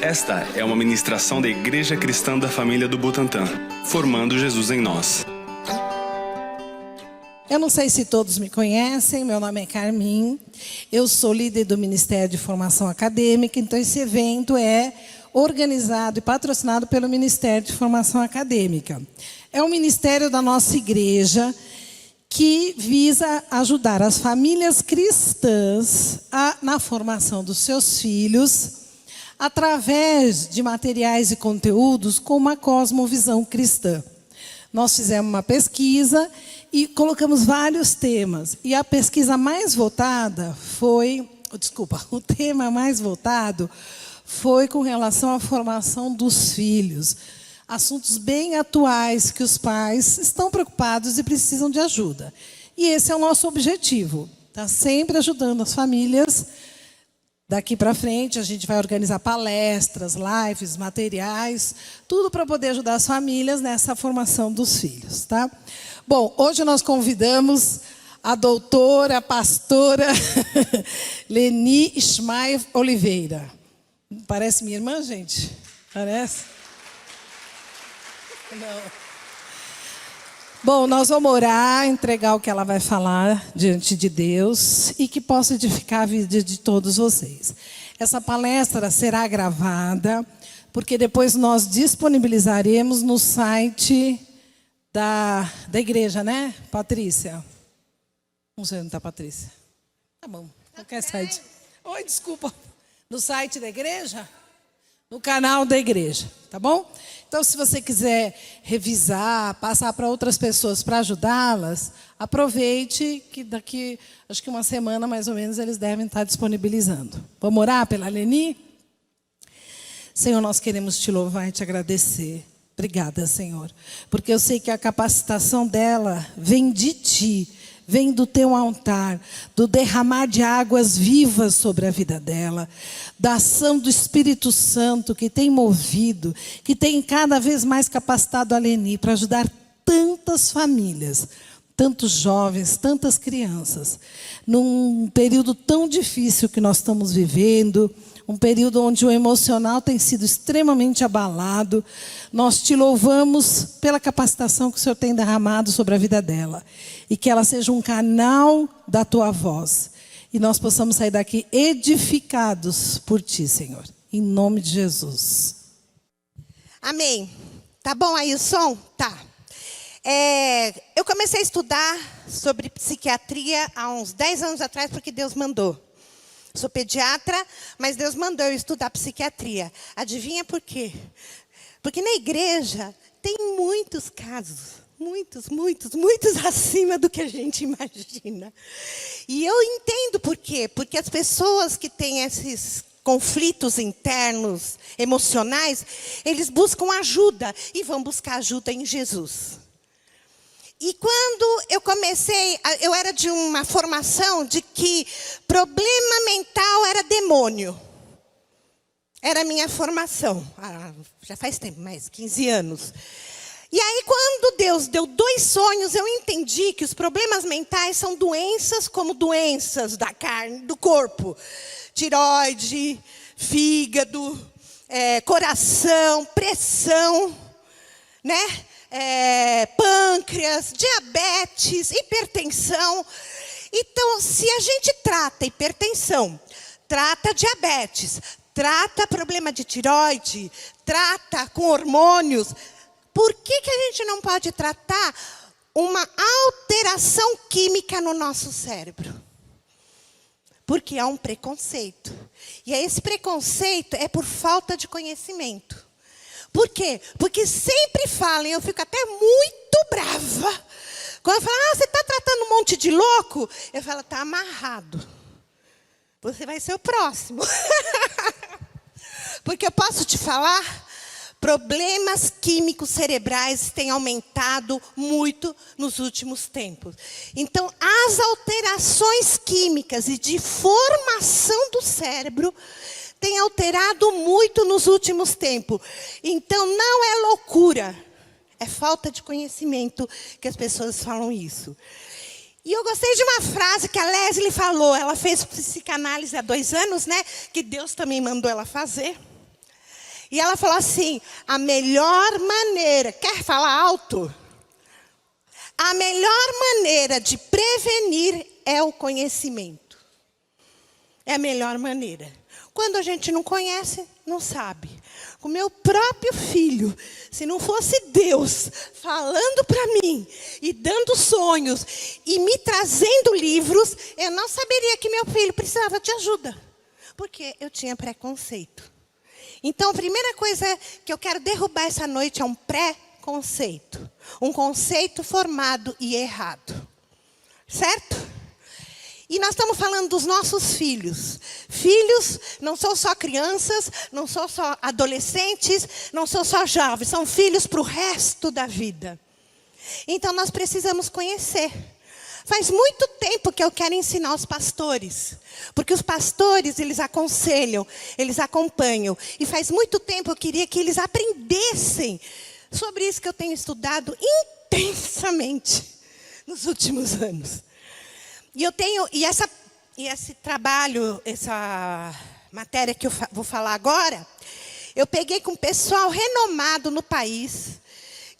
Esta é uma ministração da Igreja Cristã da Família do Butantã, formando Jesus em nós. Eu não sei se todos me conhecem, meu nome é Carmin, eu sou líder do Ministério de Formação Acadêmica, então esse evento é organizado e patrocinado pelo Ministério de Formação Acadêmica. É um ministério da nossa igreja que visa ajudar as famílias cristãs na formação dos seus filhos, através de materiais e conteúdos com uma cosmovisão cristã. Nós fizemos uma pesquisa e colocamos vários temas. E a pesquisa mais votada foi... o tema mais votado foi com relação à formação dos filhos. Assuntos bem atuais que os pais estão preocupados e precisam de ajuda. E esse é o nosso objetivo. Tá sempre ajudando as famílias. Daqui para frente, a gente vai organizar palestras, lives, materiais, tudo para poder ajudar as famílias nessa formação dos filhos, tá? Bom, hoje nós convidamos a doutora, a pastora Leni Ismael Oliveira. Parece minha irmã, gente? Parece? Não. Bom, nós vamos orar, entregar o que ela vai falar diante de Deus e que possa edificar a vida de todos vocês. Essa palestra será gravada, porque depois nós disponibilizaremos no site da igreja, né, Patrícia? Não sei onde está a Patrícia. Tá bom, qualquer site. Oi, desculpa. No site da igreja? No canal da igreja, tá bom? Então, se você quiser revisar, passar para outras pessoas para ajudá-las, aproveite que daqui, acho que uma semana mais ou menos, eles devem estar disponibilizando. Vamos orar pela Leni? Senhor, nós queremos te louvar e te agradecer. Obrigada, Senhor, porque eu sei que a capacitação dela vem de ti, vem do teu altar, do derramar de águas vivas sobre a vida dela, da ação do Espírito Santo que tem movido, que tem cada vez mais capacitado a Leni para ajudar tantas famílias, tantos jovens, tantas crianças, num período tão difícil que nós estamos vivendo, um período onde o emocional tem sido extremamente abalado. Nós te louvamos pela capacitação que o Senhor tem derramado sobre a vida dela. E que ela seja um canal da tua voz. E nós possamos sair daqui edificados por ti, Senhor. Em nome de Jesus. Amém. Tá bom aí o som? Tá. Eu comecei a estudar sobre psiquiatria há uns 10 anos atrás, porque Deus mandou. Sou pediatra, mas Deus mandou eu estudar psiquiatria. Adivinha por quê? Porque na igreja tem muitos casos, muitos acima do que a gente imagina. E eu entendo por quê. Porque as pessoas que têm esses conflitos internos, emocionais, eles buscam ajuda e vão buscar ajuda em Jesus. E quando eu comecei, eu era de uma formação de que problema mental era demônio. Era a minha formação. Já faz tempo, mais 15 anos. E aí, quando Deus deu 2 sonhos, eu entendi que os problemas mentais são doenças como doenças da carne, do corpo. Tireoide, fígado, coração, pressão, né? Pâncreas, diabetes, hipertensão. Então, se a gente trata hipertensão, trata diabetes, trata problema de tireoide, trata com hormônios, por que a gente não pode tratar uma alteração química no nosso cérebro? Porque há um preconceito. E esse preconceito é por falta de conhecimento. Por quê? Porque sempre falam, eu fico até muito brava. Quando falam, você está tratando um monte de louco? Eu falo, está amarrado. Você vai ser o próximo. Porque eu posso te falar, problemas químicos cerebrais têm aumentado muito nos últimos tempos. Então, as alterações químicas e de formação do cérebro tem alterado muito nos últimos tempos. Então, não é loucura. É falta de conhecimento que as pessoas falam isso. E eu gostei de uma frase que a Leslie falou. Ela fez psicanálise há 2 anos, né? Que Deus também mandou ela fazer. E ela falou assim, a melhor maneira, quer falar alto? A melhor maneira de prevenir é o conhecimento. É a melhor maneira. Quando a gente não conhece, não sabe. O meu próprio filho, se não fosse Deus falando para mim, e dando sonhos, e me trazendo livros, eu não saberia que meu filho precisava de ajuda. Porque eu tinha preconceito. Então, a primeira coisa que eu quero derrubar essa noite é um preconceito. Um conceito formado e errado. Certo? E nós estamos falando dos nossos filhos. Filhos não são só crianças, não são só adolescentes, não são só jovens. São filhos para o resto da vida. Então, nós precisamos conhecer. Faz muito tempo que eu quero ensinar os pastores. Porque os pastores, eles aconselham, eles acompanham. E faz muito tempo eu queria que eles aprendessem sobre isso que eu tenho estudado intensamente nos últimos anos. E esse trabalho, essa matéria que eu vou falar agora, eu peguei com um pessoal renomado no país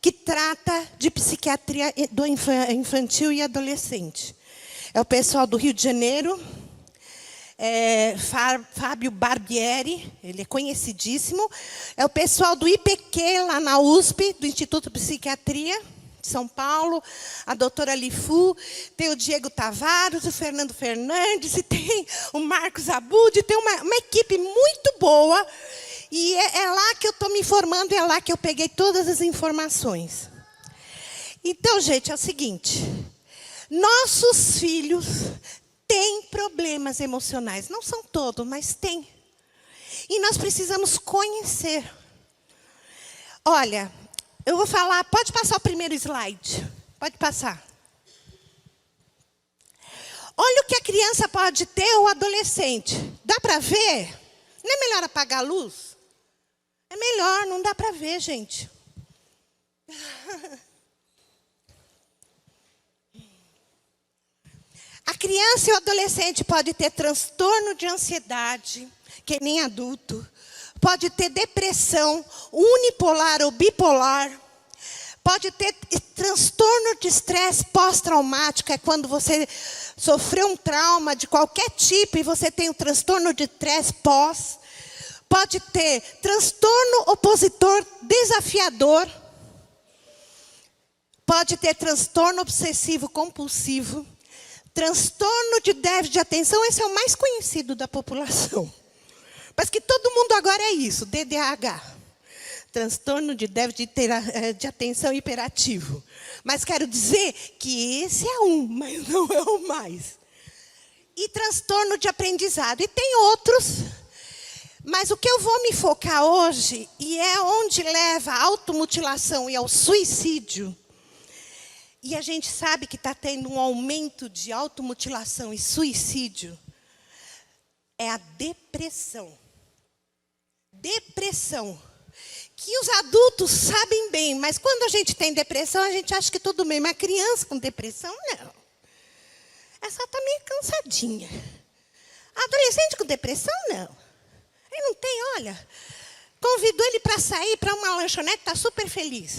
que trata de psiquiatria do infantil e adolescente. É o pessoal do Rio de Janeiro, Fábio Barbieri, ele é conhecidíssimo. É o pessoal do IPQ, lá na USP, do Instituto de Psiquiatria, de São Paulo, a doutora Lifu, tem o Diego Tavares, o Fernando Fernandes, e tem o Marcos Abud, tem uma equipe muito boa. E é lá que eu estou me informando, é lá que eu peguei todas as informações. Então, gente, é o seguinte. Nossos filhos têm problemas emocionais. Não são todos, mas têm. E nós precisamos conhecer. Olha, eu vou falar, pode passar o primeiro slide. Pode passar. Olha o que a criança pode ter ou o adolescente. Dá para ver? Não é melhor apagar a luz? É melhor, não dá para ver, gente. A criança e o adolescente pode ter transtorno de ansiedade, que nem adulto. Pode ter depressão unipolar ou bipolar. Pode ter transtorno de estresse pós-traumático, é quando você sofreu um trauma de qualquer tipo e você tem um transtorno de estresse pós. Pode ter transtorno opositor desafiador. Pode ter transtorno obsessivo compulsivo. Transtorno de déficit de atenção, esse é o mais conhecido da população. Mas que todo mundo agora é isso, DDAH. Transtorno de déficit de atenção hiperativo. Mas quero dizer que esse é um, mas não é o mais. E transtorno de aprendizado. E tem outros. Mas o que eu vou me focar hoje, e é onde leva a automutilação e ao suicídio, e a gente sabe que está tendo um aumento de automutilação e suicídio, é a depressão. Depressão. Que os adultos sabem bem, mas quando a gente tem depressão, a gente acha que tudo bem. Mas criança com depressão, não. Essa está meio cansadinha. Adolescente com depressão, não. Ele não tem, olha, convidou ele para sair para uma lanchonete, está super feliz.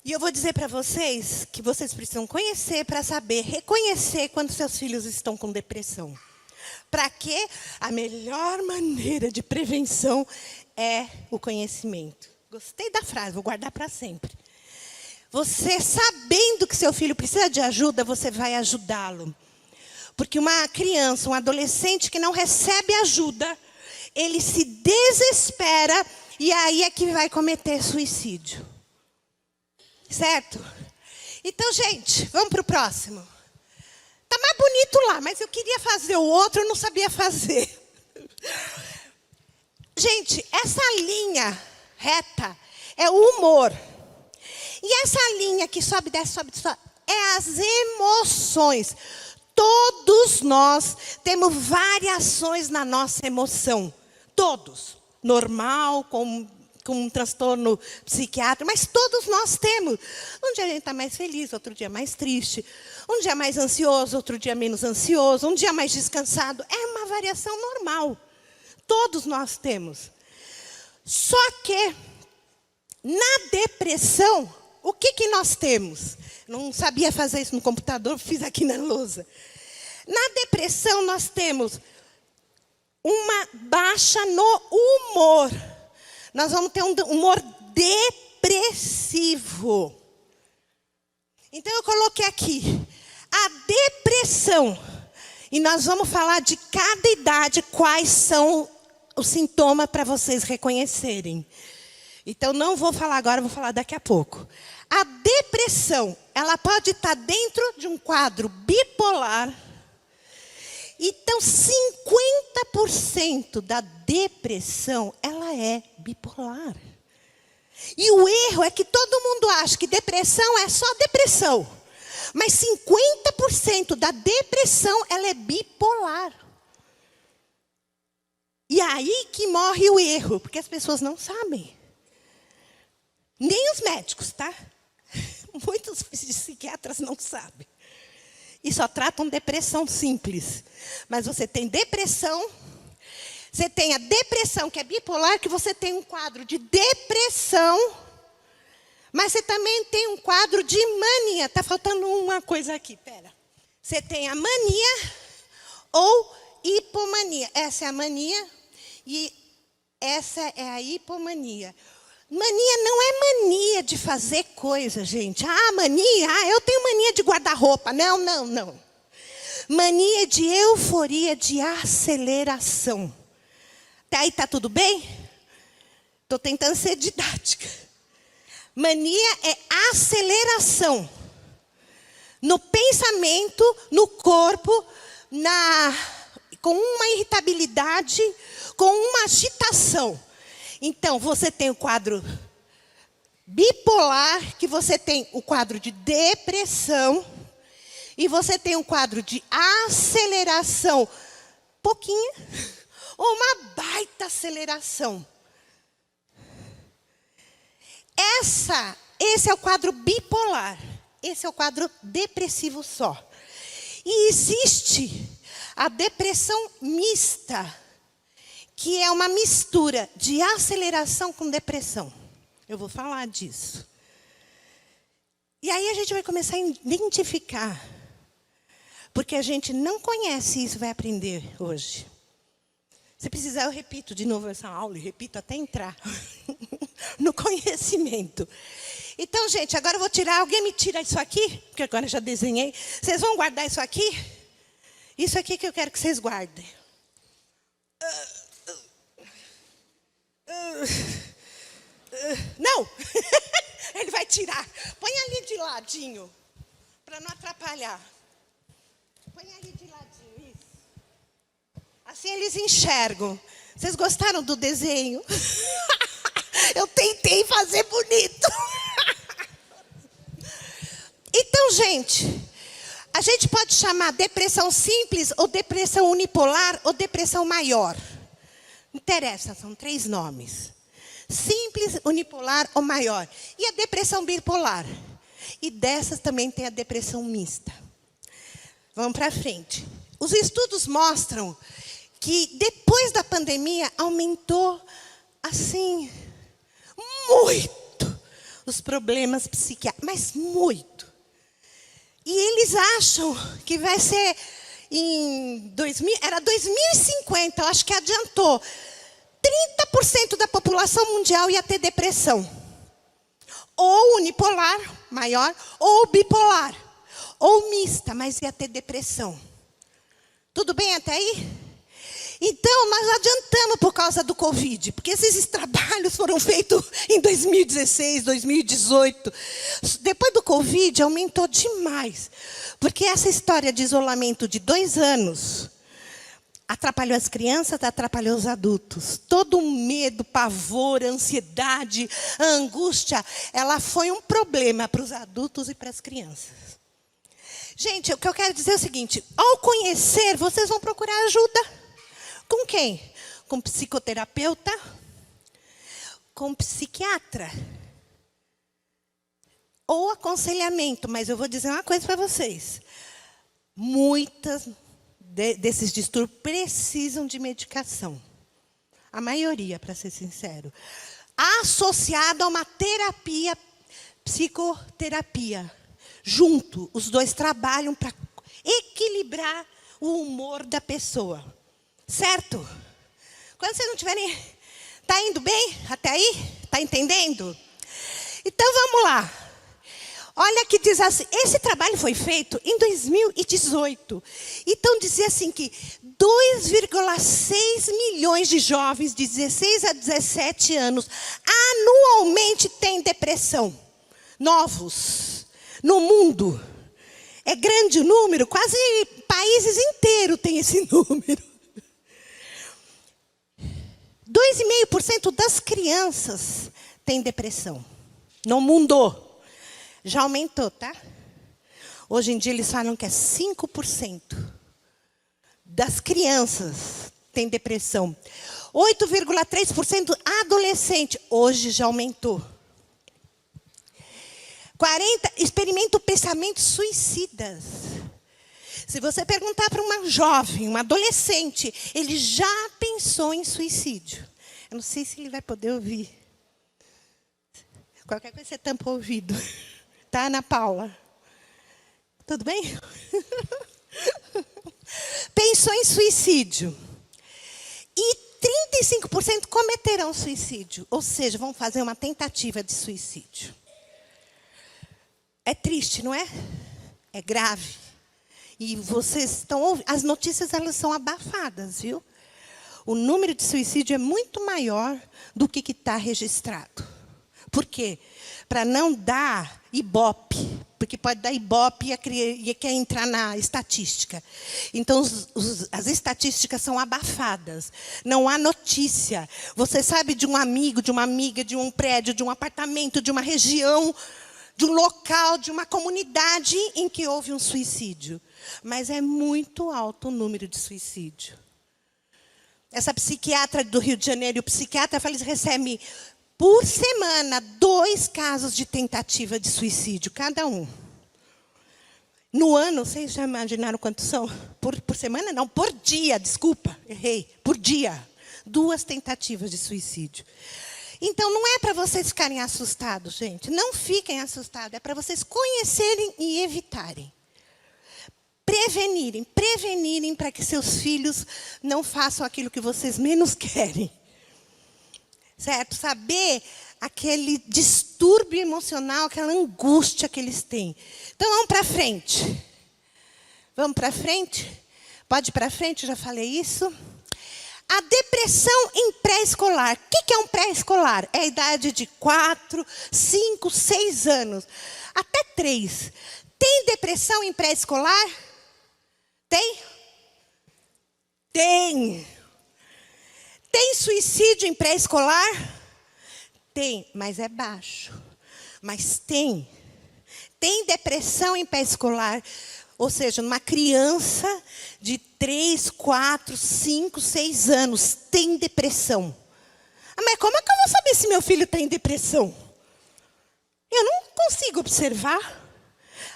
E eu vou dizer para vocês que vocês precisam conhecer para saber, reconhecer quando seus filhos estão com depressão. Para que a melhor maneira de prevenção é o conhecimento. Gostei da frase, vou guardar para sempre. Você sabendo que seu filho precisa de ajuda, você vai ajudá-lo. Porque uma criança, um adolescente que não recebe ajuda, ele se desespera e aí é que vai cometer suicídio. Certo? Então, gente, vamos para o próximo. Está mais bonito lá, mas eu queria fazer o outro, eu não sabia fazer. Gente, essa linha reta é o humor. E essa linha que sobe, desce, sobe, é as emoções. Todos nós temos variações na nossa emoção. Todos. Normal, com um transtorno psiquiátrico, mas todos nós temos. Um dia a gente está mais feliz, outro dia mais triste. Um dia mais ansioso, outro dia menos ansioso. Um dia mais descansado. É uma variação normal. Todos nós temos. Só que, na depressão, o que nós temos? Não sabia fazer isso no computador, fiz aqui na lousa. Na depressão, nós temos uma baixa no humor. Nós vamos ter um humor depressivo. Então, eu coloquei aqui a depressão. E nós vamos falar de cada idade, quais são os sintomas para vocês reconhecerem. Então, não vou falar agora, vou falar daqui a pouco. A depressão, ela pode estar dentro de um quadro bipolar. Então, 50% da depressão, ela é bipolar. E o erro é que todo mundo acha que depressão é só depressão. Mas 50% da depressão, ela é bipolar. E aí que morre o erro, porque as pessoas não sabem. Nem os médicos, tá? Muitos psiquiatras não sabem. E só tratam depressão simples. Mas você tem depressão, você tem a depressão que é bipolar, que você tem um quadro de depressão, mas você também tem um quadro de mania. Está faltando uma coisa aqui, pera. Você tem a mania ou hipomania. Essa é a mania e essa é a hipomania. Mania não é mania de fazer coisa, gente. Mania, eu tenho mania de guarda-roupa. Não. Mania de euforia, de aceleração. Até aí está tudo bem? Estou tentando ser didática. Mania é aceleração. No pensamento, no corpo, com uma irritabilidade, com uma agitação. Então, você tem o quadro bipolar, que você tem o quadro de depressão, e você tem um quadro de aceleração, pouquinha, ou uma baita aceleração. Esse é o quadro bipolar, esse é o quadro depressivo só. E existe a depressão mista, que é uma mistura de aceleração com depressão. Eu vou falar disso. E aí a gente vai começar a identificar. Porque a gente não conhece isso, vai aprender hoje. Se precisar, eu repito de novo essa aula, e repito até entrar no conhecimento. Então, gente, agora eu vou tirar, alguém me tira isso aqui, porque agora eu já desenhei. Vocês vão guardar isso aqui? Isso aqui que eu quero que vocês guardem. Não! Ele vai tirar. Põe ali de ladinho, para não atrapalhar. Põe ali de ladinho, isso. Assim eles enxergam. Vocês gostaram do desenho? Eu tentei fazer bonito. Então, gente, a gente pode chamar depressão simples, ou depressão unipolar, ou depressão maior. Não interessa, são 3 nomes. Simples, unipolar ou maior. E a depressão bipolar. E dessas também tem a depressão mista. Vamos para frente. Os estudos mostram que depois da pandemia aumentou, assim, muito os problemas psiquiátricos, mas muito. E eles acham que vai ser era 2050, eu acho que adiantou. 30% da população mundial ia ter depressão. Ou unipolar, maior, ou bipolar. Ou mista, mas ia ter depressão. Tudo bem até aí? Então, nós adiantamos por causa do Covid, porque esses trabalhos foram feitos em 2016, 2018. Depois do Covid, aumentou demais. Porque essa história de isolamento de 2 anos atrapalhou as crianças, atrapalhou os adultos. Todo o medo, pavor, ansiedade, a angústia, ela foi um problema para os adultos e para as crianças. Gente, o que eu quero dizer é o seguinte: ao conhecer, vocês vão procurar ajuda. Com quem? Com psicoterapeuta? Com psiquiatra? Ou aconselhamento, mas eu vou dizer uma coisa para vocês. Muitas desses distúrbios precisam de medicação. a maioria, para ser sincero, associado a uma terapia, psicoterapia. Junto, os dois trabalham para equilibrar o humor da pessoa. Certo? Quando vocês não tiverem... Está indo bem até aí? Está entendendo? Então, vamos lá. Olha que diz assim, esse trabalho foi feito em 2018. Então, dizia assim que 2,6 milhões de jovens de 16 a 17 anos anualmente têm depressão. Novos. No mundo. É grande o número, quase países inteiros têm esse número. 2,5% das crianças têm depressão. No mundo. Já aumentou, tá? Hoje em dia eles falam que é 5% das crianças têm depressão. 8,3% adolescente. Hoje já aumentou. 40% experimentam pensamentos suicidas. Se você perguntar para uma jovem, uma adolescente, ele já pensou em suicídio. Eu não sei se ele vai poder ouvir. Qualquer coisa você tampa o ouvido. Tá, Ana Paula? Tudo bem? Pensou em suicídio. E 35% cometerão suicídio. Ou seja, vão fazer uma tentativa de suicídio. É triste, não é? É grave. E vocês estão ouvindo. As notícias, elas são abafadas, viu? O número de suicídio é muito maior do que está registrado. Por quê? Para não dar ibope, porque pode dar ibope e quer entrar na estatística. Então, as estatísticas são abafadas. Não há notícia. Você sabe de um amigo, de uma amiga, de um prédio, de um apartamento, de uma região, de um local, de uma comunidade em que houve um suicídio. Mas é muito alto o número de suicídio. Essa psiquiatra do Rio de Janeiro, o psiquiatra fala, eles recebem... por semana, 2 casos de tentativa de suicídio, cada um. No ano, vocês já imaginaram quantos são? Por semana? Não, por dia, desculpa, errei. Por dia, 2 tentativas de suicídio. Então, não é para vocês ficarem assustados, gente. Não fiquem assustados, é para vocês conhecerem e evitarem. Prevenirem para que seus filhos não façam aquilo que vocês menos querem. Certo? Saber aquele distúrbio emocional, aquela angústia que eles têm. Então, vamos para frente. Vamos para frente? Pode ir para frente, já falei isso. A depressão em pré-escolar. O que é um pré-escolar? É a idade de 4, 5, 6 anos. Até 3. Tem depressão em pré-escolar? Tem? Tem. Tem suicídio em pré-escolar? Tem, mas é baixo. Mas tem. Tem depressão em pré-escolar. Ou seja, numa criança de 3, 4, 5, 6 anos tem depressão. Ah, mas como é que eu vou saber se meu filho tem depressão? Eu não consigo observar.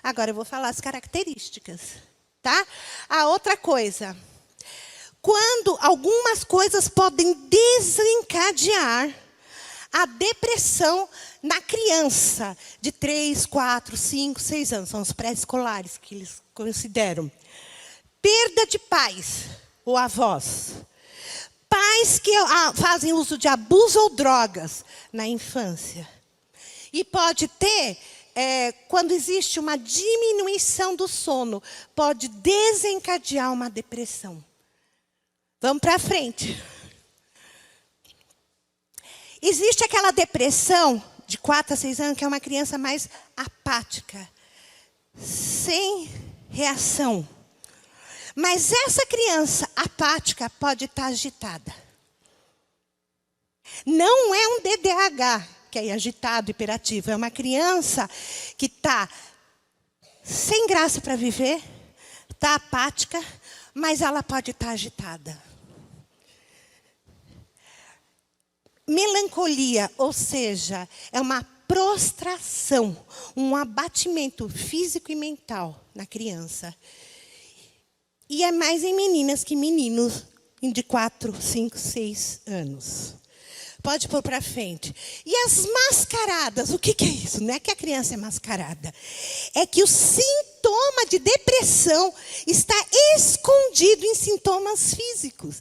Agora eu vou falar as características. Tá? A outra coisa... quando algumas coisas podem desencadear a depressão na criança de 3, 4, 5, 6 anos. São os pré-escolares que eles consideram. Perda de pais ou avós. Pais que fazem uso de abuso ou drogas na infância. E pode ter, quando existe uma diminuição do sono, pode desencadear uma depressão. Vamos para frente. Existe aquela depressão de 4 a 6 anos, que é uma criança mais apática, sem reação. Mas essa criança apática pode estar agitada. Não é um DDAH, que é agitado, hiperativo. É uma criança que está sem graça para viver, está apática, mas ela pode estar agitada. Melancolia, ou seja, é uma prostração, um abatimento físico e mental na criança. E é mais em meninas que meninos de 4, 5, 6 anos. Pode pôr para frente. E as mascaradas, o que é isso? Não é que a criança é mascarada. É que o sintoma de depressão está escondido em sintomas físicos.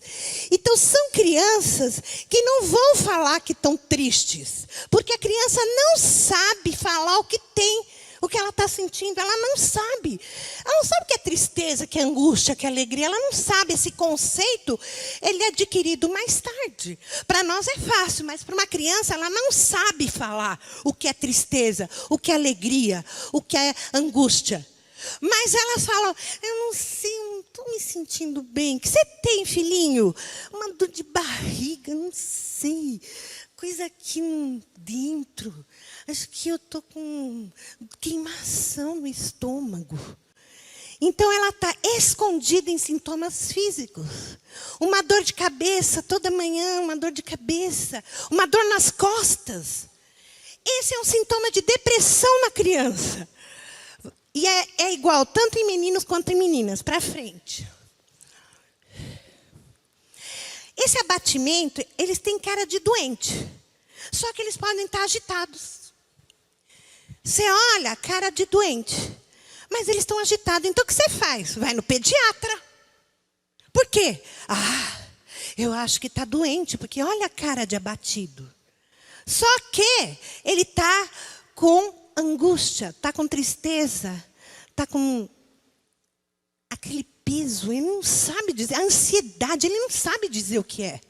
Então, são crianças que não vão falar que estão tristes. Porque a criança não sabe falar o que tem. O que ela está sentindo, ela não sabe. Ela não sabe o que é tristeza, que é angústia, que é alegria. Ela não sabe. Esse conceito, ele é adquirido mais tarde. Para nós é fácil, mas para uma criança, ela não sabe falar o que é tristeza, o que é alegria, o que é angústia. Mas elas falam, eu não sei, eu não estou me sentindo bem. O que você tem, filhinho? Uma dor de barriga, não sei. Coisa aqui dentro. Acho que eu estou com queimação no estômago. Então, ela está escondida em sintomas físicos. Uma dor de cabeça toda manhã, uma dor de cabeça. Uma dor nas costas. Esse é um sintoma de depressão na criança. E é igual, tanto em meninos quanto em meninas. Para frente. Esse abatimento, eles têm cara de doente. Só que eles podem estar agitados. Você olha a cara de doente. Mas eles estão agitados. Então, o que você faz? Vai no pediatra. Por quê? Eu acho que está doente, porque olha a cara de abatido. Só que ele está com angústia, está com tristeza, está com aquele peso, ele não sabe dizer, a ansiedade, ele não sabe dizer o que é.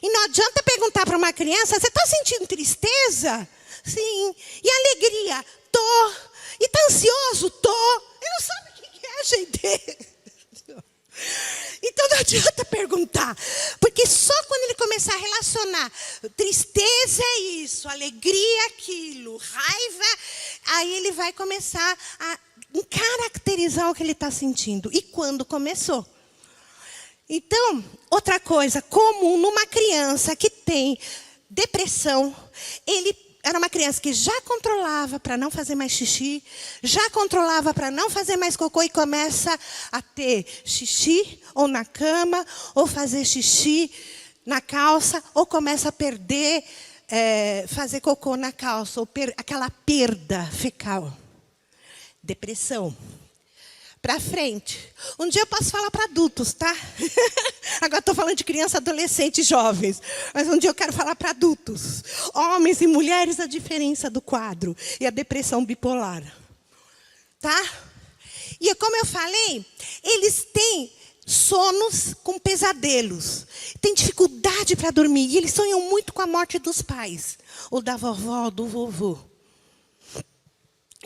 E não adianta perguntar para uma criança, você está sentindo tristeza? Sim. E alegria? Tô. E está ansioso? Tô. Ele não sabe o que é, gente. Então não adianta perguntar. Porque só quando ele começar a relacionar, tristeza é isso, alegria é aquilo, raiva, aí ele vai começar a caracterizar o que ele está sentindo. E quando começou? Então, outra coisa comum numa criança que tem depressão, ele era uma criança que já controlava para não fazer mais xixi, já controlava para não fazer mais cocô e começa a ter xixi ou na cama, ou fazer xixi na calça, ou começa a perder, fazer cocô na calça, ou aquela perda fecal. Depressão. Para frente. Um dia eu posso falar para adultos, tá? Agora estou falando de criança, adolescente e jovens. Mas um dia eu quero falar para adultos. Homens e mulheres, a diferença do quadro. E a depressão bipolar. Tá? E como eu falei, eles têm sonos com pesadelos. Têm dificuldade para dormir. E eles sonham muito com a morte dos pais. Ou da vovó, do vovô.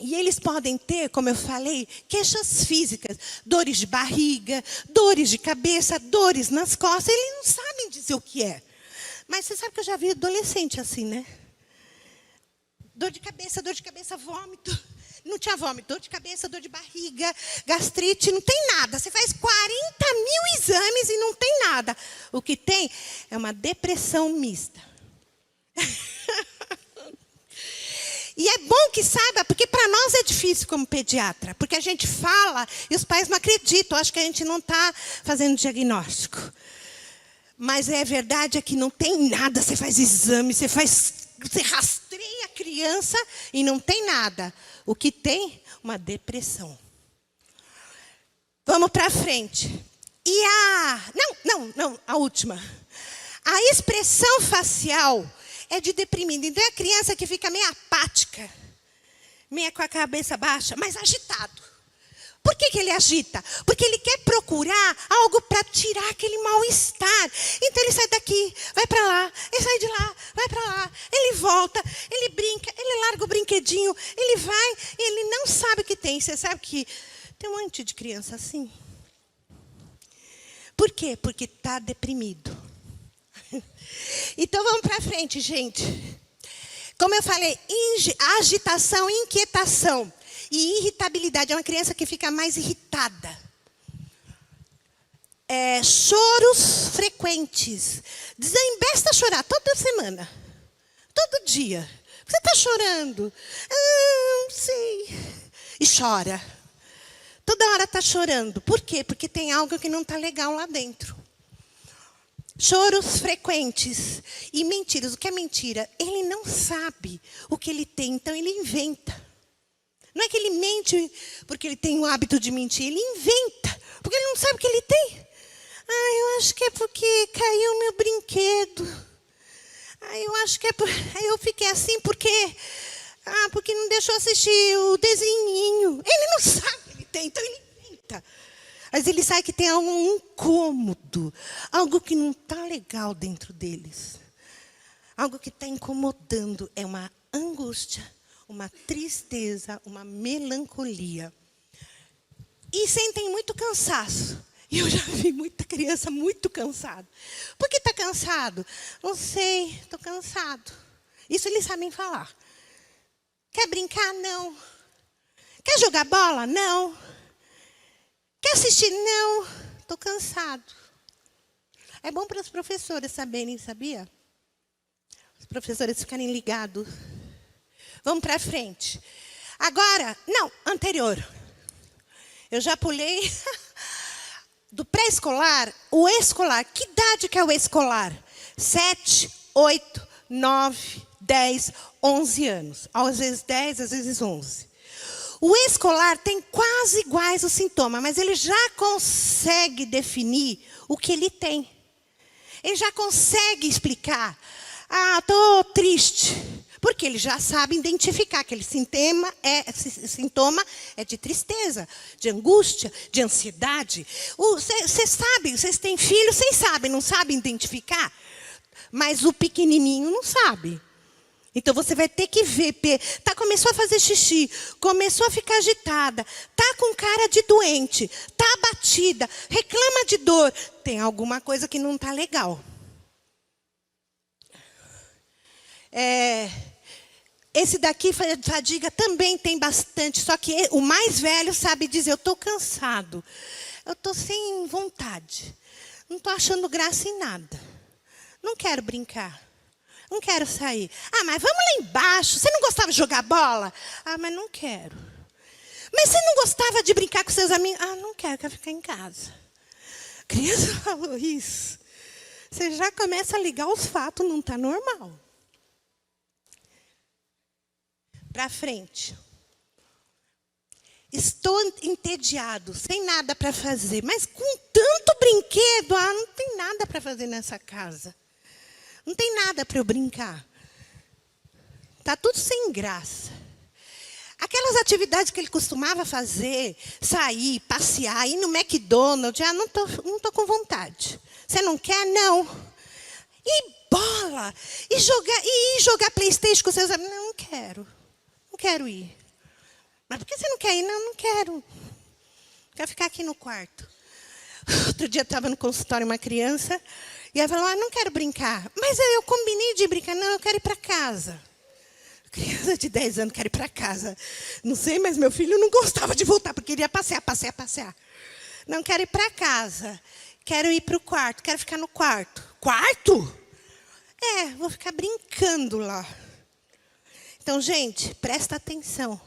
E eles podem ter, como eu falei, queixas físicas, dores de barriga, dores de cabeça, dores nas costas. Eles não sabem dizer o que é. Mas você sabe que eu já vi adolescente assim, né? Dor de cabeça, vômito. Não tinha vômito, dor de cabeça, dor de barriga, gastrite, não tem nada. Você faz 40 mil exames e não tem nada. O que tem é uma depressão mista. E é bom que saiba, porque para nós é difícil como pediatra. Porque a gente fala e os pais não acreditam. Acho que a gente não está fazendo diagnóstico. Mas a verdade é que não tem nada. Você faz exame, você rastreia a criança e não tem nada. O que tem? Uma depressão. Vamos para frente. E a última. A expressão facial é de deprimido. Então é a criança que fica meio apática, meio com a cabeça baixa, mas agitado. Por que ele agita? Porque ele quer procurar algo para tirar aquele mal-estar. Então ele sai daqui, vai para lá, ele sai de lá, vai para lá, ele volta, ele brinca, ele larga o brinquedinho, ele vai, e ele não sabe o que tem. Você sabe que tem um monte de criança assim? Por quê? Porque está deprimido. Então vamos para frente, gente. Como eu falei, agitação, inquietação e irritabilidade. É uma criança que fica mais irritada. Choros frequentes. Desembesta a chorar toda semana. Todo dia. Você está chorando? Não sei. E chora. Toda hora está chorando. Por quê? Porque tem algo que não está legal lá dentro. Choros frequentes e mentiras. O que é mentira? Ele não sabe o que ele tem, então ele inventa. Não é que ele mente porque ele tem o hábito de mentir, ele inventa, porque ele não sabe o que ele tem. Ah, eu acho que é porque caiu meu brinquedo. Ah, eu acho que é aí eu fiquei assim porque não deixou assistir o desenhinho. Ele não sabe o que ele tem, então ele inventa. Mas ele sabe que tem algum incômodo, algo que não está legal dentro deles. Algo que está incomodando, é uma angústia, uma tristeza, uma melancolia. E sentem muito cansaço. E eu já vi muita criança muito cansada. Por que está cansado? Não sei, estou cansado. Isso eles sabem falar. Quer brincar? Não. Quer jogar bola? Não. Quer assistir? Não. Estou cansado. É bom para as professoras saberem, sabia? Os professores ficarem ligados. Vamos para frente. Agora, não, anterior. Eu já pulei do pré-escolar, o escolar. Que idade que é o escolar? 7, 8, 9, 10, 11 anos. Às vezes 10, às vezes 11. O escolar tem quase iguais os sintomas, mas ele já consegue definir o que ele tem. Ele já consegue explicar. Ah, estou triste. Porque ele já sabe identificar que aquele sintoma é de tristeza, de angústia, de ansiedade. Vocês sabem, vocês têm filhos, vocês sabem, não sabem identificar? Mas o pequenininho não sabe. Então você vai ter que ver. Começou a fazer xixi, começou a ficar agitada, está com cara de doente, está abatida, reclama de dor. Tem alguma coisa que não está legal. Esse daqui, fadiga, também tem bastante. Só que o mais velho sabe dizer, eu estou cansado. Eu estou sem vontade. Não estou achando graça em nada. Não quero brincar. Não quero sair. Ah, mas vamos lá embaixo. Você não gostava de jogar bola? Ah, mas não quero. Mas você não gostava de brincar com seus amigos? Ah, não quero, quero ficar em casa. A criança falou isso. Você já começa a ligar os fatos, não está normal. Para frente. Estou entediado, sem nada para fazer. Mas com tanto brinquedo, não tem nada para fazer nessa casa. Não tem nada para eu brincar. Está tudo sem graça. Aquelas atividades que ele costumava fazer, sair, passear, ir no McDonald's, não tô com vontade. Você não quer? Não. E bola, e jogar PlayStation com seus amigos? Não quero. Não quero ir. Mas por que você não quer ir? Não quero. Quero ficar aqui no quarto. Outro dia estava no consultório uma criança e ela falou, não quero brincar. Mas eu combinei de brincar. Não, eu quero ir para casa. Criança de 10 anos quer ir para casa. Não sei, mas meu filho não gostava de voltar, porque queria passear. Não quero ir para casa. Quero ir para o quarto. Quero ficar no quarto. Quarto? Vou ficar brincando lá. Então, gente, presta atenção.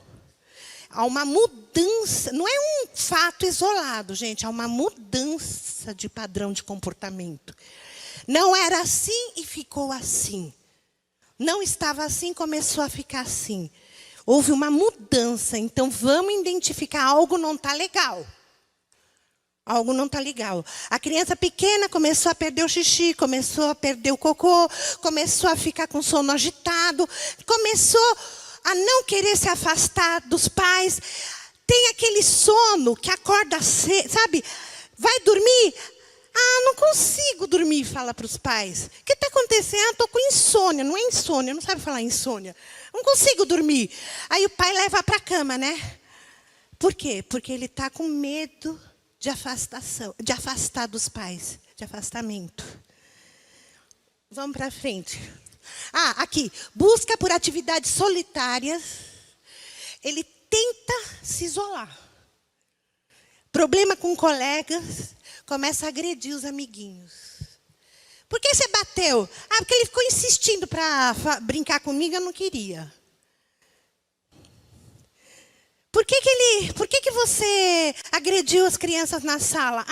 Há uma mudança, não é um fato isolado, gente, há uma mudança de padrão de comportamento. Não era assim e ficou assim. Não estava assim, começou a ficar assim. Houve uma mudança, então vamos identificar, algo não está legal. Algo não está legal. A criança pequena começou a perder o xixi, começou a perder o cocô, começou a ficar com sono agitado, começou a não querer se afastar dos pais. Tem aquele sono que acorda cedo, sabe? Vai dormir? Não consigo dormir, fala para os pais. O que está acontecendo? Estou com insônia. Não é insônia, não sabe falar insônia. Não consigo dormir. Aí o pai leva para a cama, né? Por quê? Porque ele está com medo de afastar dos pais, de afastamento. Vamos para frente. Aqui, busca por atividades solitárias. Ele tenta se isolar. Problema com colegas, começa a agredir os amiguinhos. Por que você bateu? Porque ele ficou insistindo para brincar comigo, eu não queria. Por que você agrediu as crianças na sala?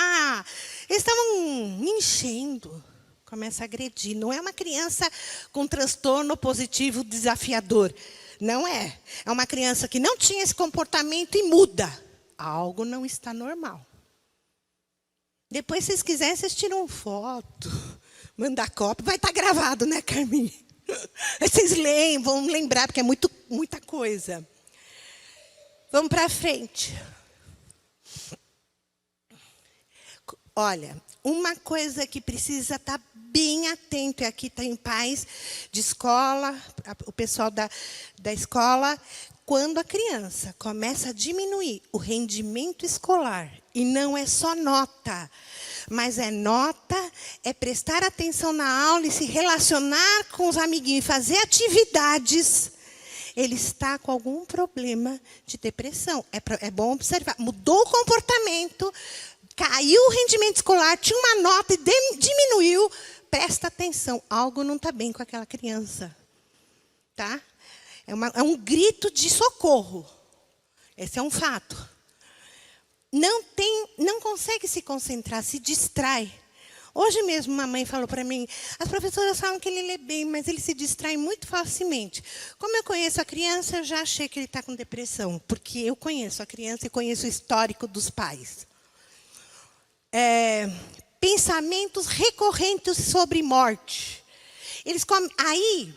Eles estavam me enchendo. começa a agredir. Não é uma criança com transtorno positivo desafiador. Não é. É uma criança que não tinha esse comportamento e muda. Algo não está normal. Depois, se vocês quiserem, vocês tiram foto, mandar cópia. Vai estar gravado, né, Carminha? Vocês leem, vão lembrar, porque é muita coisa. Vamos para frente. Olha, uma coisa que precisa estar bem atento, e aqui tem pais de escola, o pessoal da escola, quando a criança começa a diminuir o rendimento escolar, e não é só nota, mas é prestar atenção na aula e se relacionar com os amiguinhos, fazer atividades, ele está com algum problema de depressão. É bom observar. Mudou o comportamento, caiu o rendimento escolar, tinha uma nota e diminuiu. Presta atenção, algo não está bem com aquela criança. Tá? É um grito de socorro. Esse é um fato. Não consegue se concentrar, se distrai. Hoje mesmo, uma mãe falou para mim, as professoras falam que ele lê bem, mas ele se distrai muito facilmente. Como eu conheço a criança, eu já achei que ele está com depressão, porque eu conheço a criança e conheço o histórico dos pais. Pensamentos recorrentes sobre morte. Aí,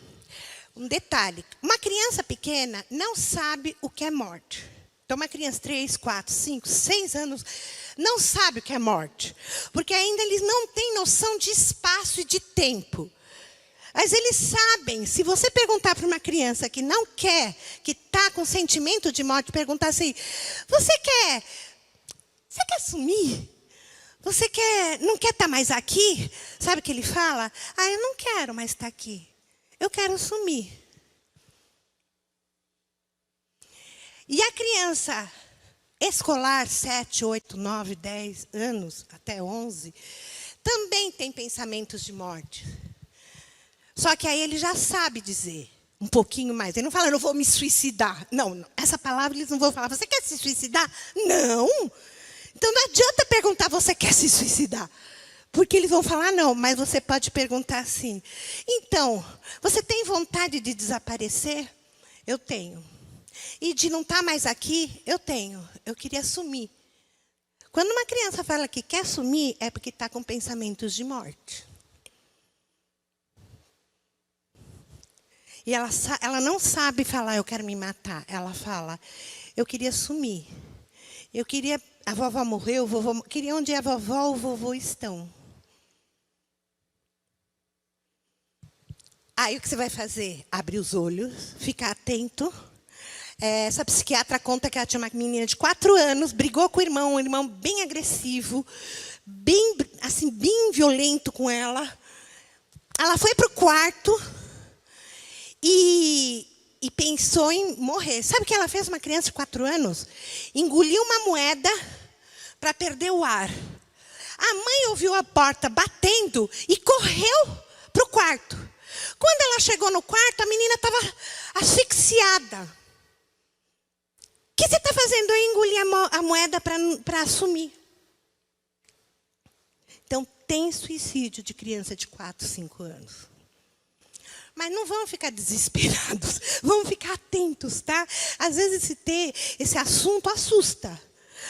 um detalhe, uma criança pequena não sabe o que é morte. Então, uma criança de 3, 4, 5, 6 anos não sabe o que é morte. Porque ainda eles não têm noção de espaço e de tempo. Mas eles sabem, se você perguntar para uma criança que não quer, que está com sentimento de morte, perguntar assim, você quer sumir? Você não quer estar mais aqui? Sabe o que ele fala? Eu não quero mais estar aqui. Eu quero sumir. E a criança escolar, 7, 8, 9, 10 anos, até 11, também tem pensamentos de morte. Só que aí ele já sabe dizer um pouquinho mais. Ele não fala, eu não vou me suicidar. Não, essa palavra eles não vão falar. Você quer se suicidar? Não. Então não adianta perguntar, você quer se suicidar? Porque eles vão falar, não, mas você pode perguntar assim. Então, você tem vontade de desaparecer? Eu tenho. E de não estar mais aqui, eu tenho. Eu queria sumir. Quando uma criança fala que quer sumir, é porque está com pensamentos de morte. E ela não sabe falar, eu quero me matar. Ela fala, eu queria sumir. Eu queria, a vovó morreu, o vovô, queria onde a vovó ou o vovô estão. Aí o que você vai fazer? Abrir os olhos, ficar atento. Essa psiquiatra conta que ela tinha uma menina de 4 anos, brigou com o irmão, um irmão bem agressivo, bem violento com ela. Ela foi para o quarto e pensou em morrer. Sabe o que ela fez, uma criança de 4 anos? Engoliu uma moeda para perder o ar. A mãe ouviu a porta batendo e correu para o quarto. Quando ela chegou no quarto, a menina estava asfixiada. O que você está fazendo? Eu engoli a moeda para assumir. Então, tem suicídio de criança de 4, 5 anos. Mas não vão ficar desesperados. Vão ficar atentos, tá? Às vezes, esse assunto assusta.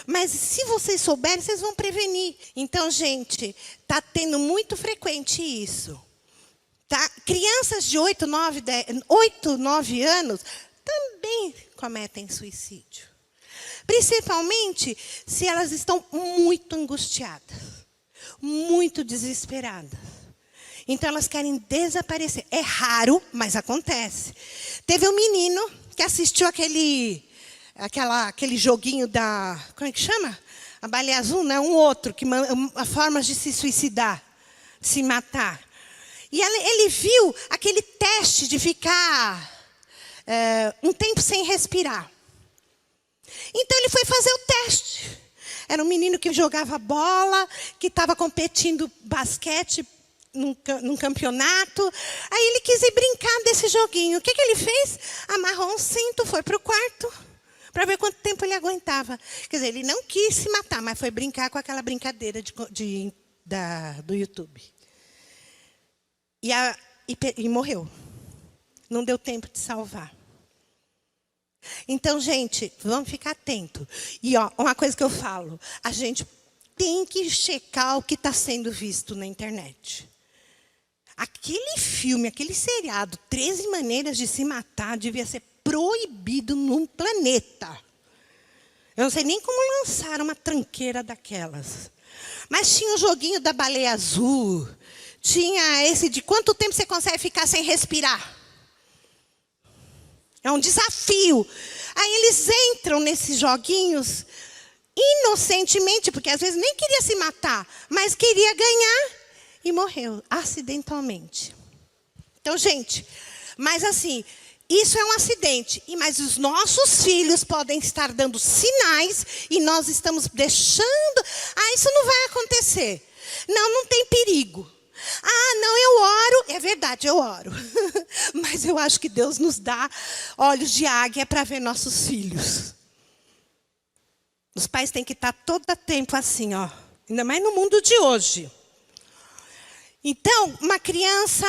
Mas se vocês souberem, vocês vão prevenir. Então, gente, está tendo muito frequente isso. Tá? Crianças de 8, 9 anos também cometem suicídio. Principalmente se elas estão muito angustiadas, muito desesperadas. Então elas querem desaparecer. É raro, mas acontece. Teve um menino que assistiu aquele joguinho da... Como é que chama? A baleia azul, não é um outro, que formas de se suicidar, de se matar. E ele viu aquele teste de ficar um tempo sem respirar. Então ele foi fazer o teste. Era um menino que jogava bola, que estava competindo basquete num campeonato. Aí ele quis ir brincar desse joguinho. O que ele fez? Amarrou um cinto, foi para o quarto, para ver quanto tempo ele aguentava. Quer dizer, ele não quis se matar, mas foi brincar com aquela brincadeira do YouTube. E morreu. Não deu tempo de salvar. Então, gente, vamos ficar atento. E uma coisa que eu falo, a gente tem que checar o que está sendo visto na internet. Aquele filme, aquele seriado, 13 Maneiras de Se Matar, devia ser proibido no planeta. Eu não sei nem como lançar uma tranqueira daquelas. Mas tinha o joguinho da baleia azul. Tinha esse de quanto tempo você consegue ficar sem respirar. É um desafio. Aí eles entram nesses joguinhos inocentemente, porque às vezes nem queria se matar, mas queria ganhar e morreu acidentalmente. Então, gente, mas assim, isso é um acidente. Mas os nossos filhos podem estar dando sinais e nós estamos deixando. Isso não vai acontecer. Não tem perigo. Não, eu oro. É verdade, eu oro. Mas eu acho que Deus nos dá olhos de águia para ver nossos filhos. Os pais têm que estar todo tempo assim, ainda mais no mundo de hoje. Então, uma criança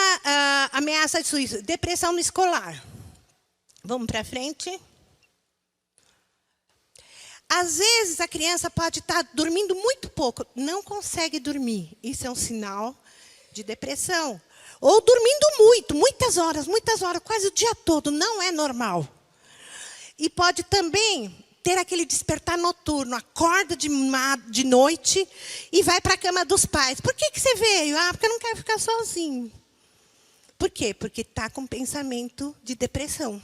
ameaça de suicídio, depressão no escolar. Vamos para frente. Às vezes a criança pode estar dormindo muito pouco, não consegue dormir. Isso é um sinal de depressão. Ou dormindo muito, muitas horas, quase o dia todo, não é normal. E pode também ter aquele despertar noturno, acorda de noite e vai para a cama dos pais. Por que você veio? Porque eu não quero ficar sozinho. Por quê? Porque está com pensamento de depressão.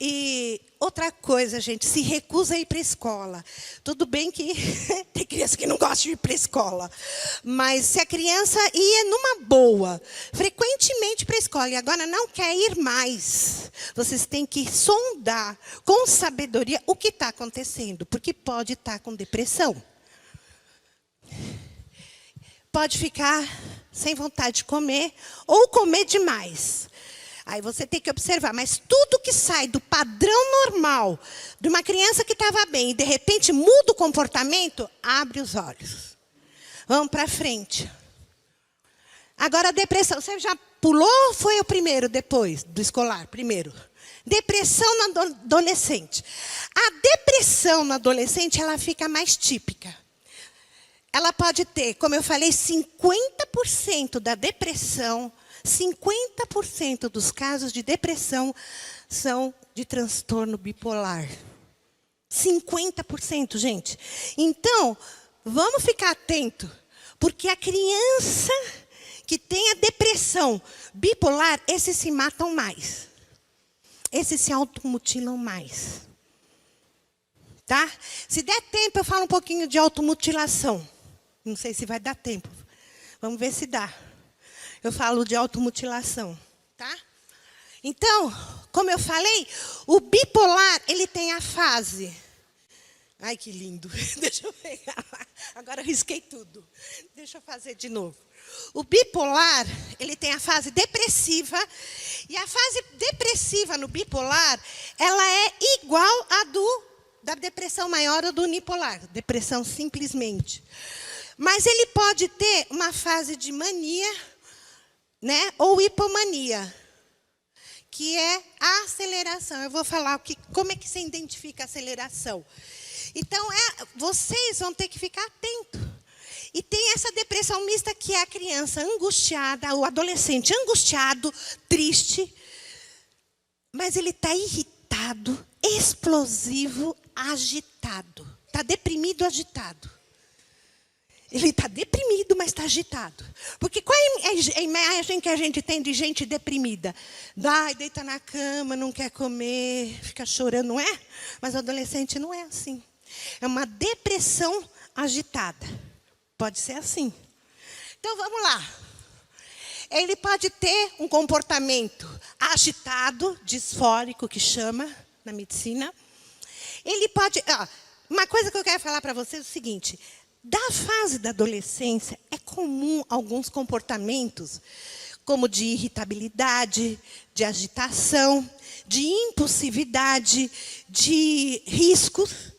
E outra coisa, gente, se recusa a ir para a escola. Tudo bem que tem criança que não gosta de ir para a escola. Mas se a criança ia numa boa, frequentemente para a escola, e agora não quer ir mais, vocês têm que sondar com sabedoria o que está acontecendo. Porque pode estar com depressão. Pode ficar sem vontade de comer ou comer demais. Aí você tem que observar, mas tudo que sai do padrão normal de uma criança que estava bem e de repente muda o comportamento, abre os olhos. Vamos para frente. Agora a depressão, você já pulou ou foi o primeiro depois do escolar? Primeiro. Depressão no adolescente. A depressão no adolescente, ela fica mais típica. Ela pode ter, como eu falei, 50% da depressão. 50% dos casos de depressão são de transtorno bipolar. 50%, gente. Então, vamos ficar atento, porque a criança que tem a depressão bipolar, esses se matam mais. Esses se automutilam mais. Tá? Se der tempo, eu falo um pouquinho de automutilação. Não sei se vai dar tempo. Vamos ver se dá. Eu falo de automutilação, tá? Então, como eu falei, o bipolar, ele tem a fase. Ai, que lindo. Deixa eu pegar lá. Agora eu risquei tudo. Deixa eu fazer de novo. O bipolar, ele tem a fase depressiva. E a fase depressiva no bipolar, ela é igual à da depressão maior ou do unipolar. Depressão simplesmente. Mas ele pode ter uma fase de mania, né? Ou hipomania, que é a aceleração. Eu vou falar como é que você identifica a aceleração. Então, vocês vão ter que ficar atentos. E tem essa depressão mista, que é a criança angustiada, o adolescente angustiado, triste, mas ele está irritado, explosivo, agitado. Está deprimido, agitado. Ele está deprimido, mas está agitado. Porque qual é a imagem que a gente tem de gente deprimida? Deita na cama, não quer comer, fica chorando, não é? Mas o adolescente não é assim. É uma depressão agitada. Pode ser assim. Então, vamos lá. Ele pode ter um comportamento agitado, disfórico, que chama na medicina. Ele pode... uma coisa que eu quero falar para vocês é o seguinte... Da fase da adolescência, é comum alguns comportamentos, como de irritabilidade, de agitação, de impulsividade, de riscos.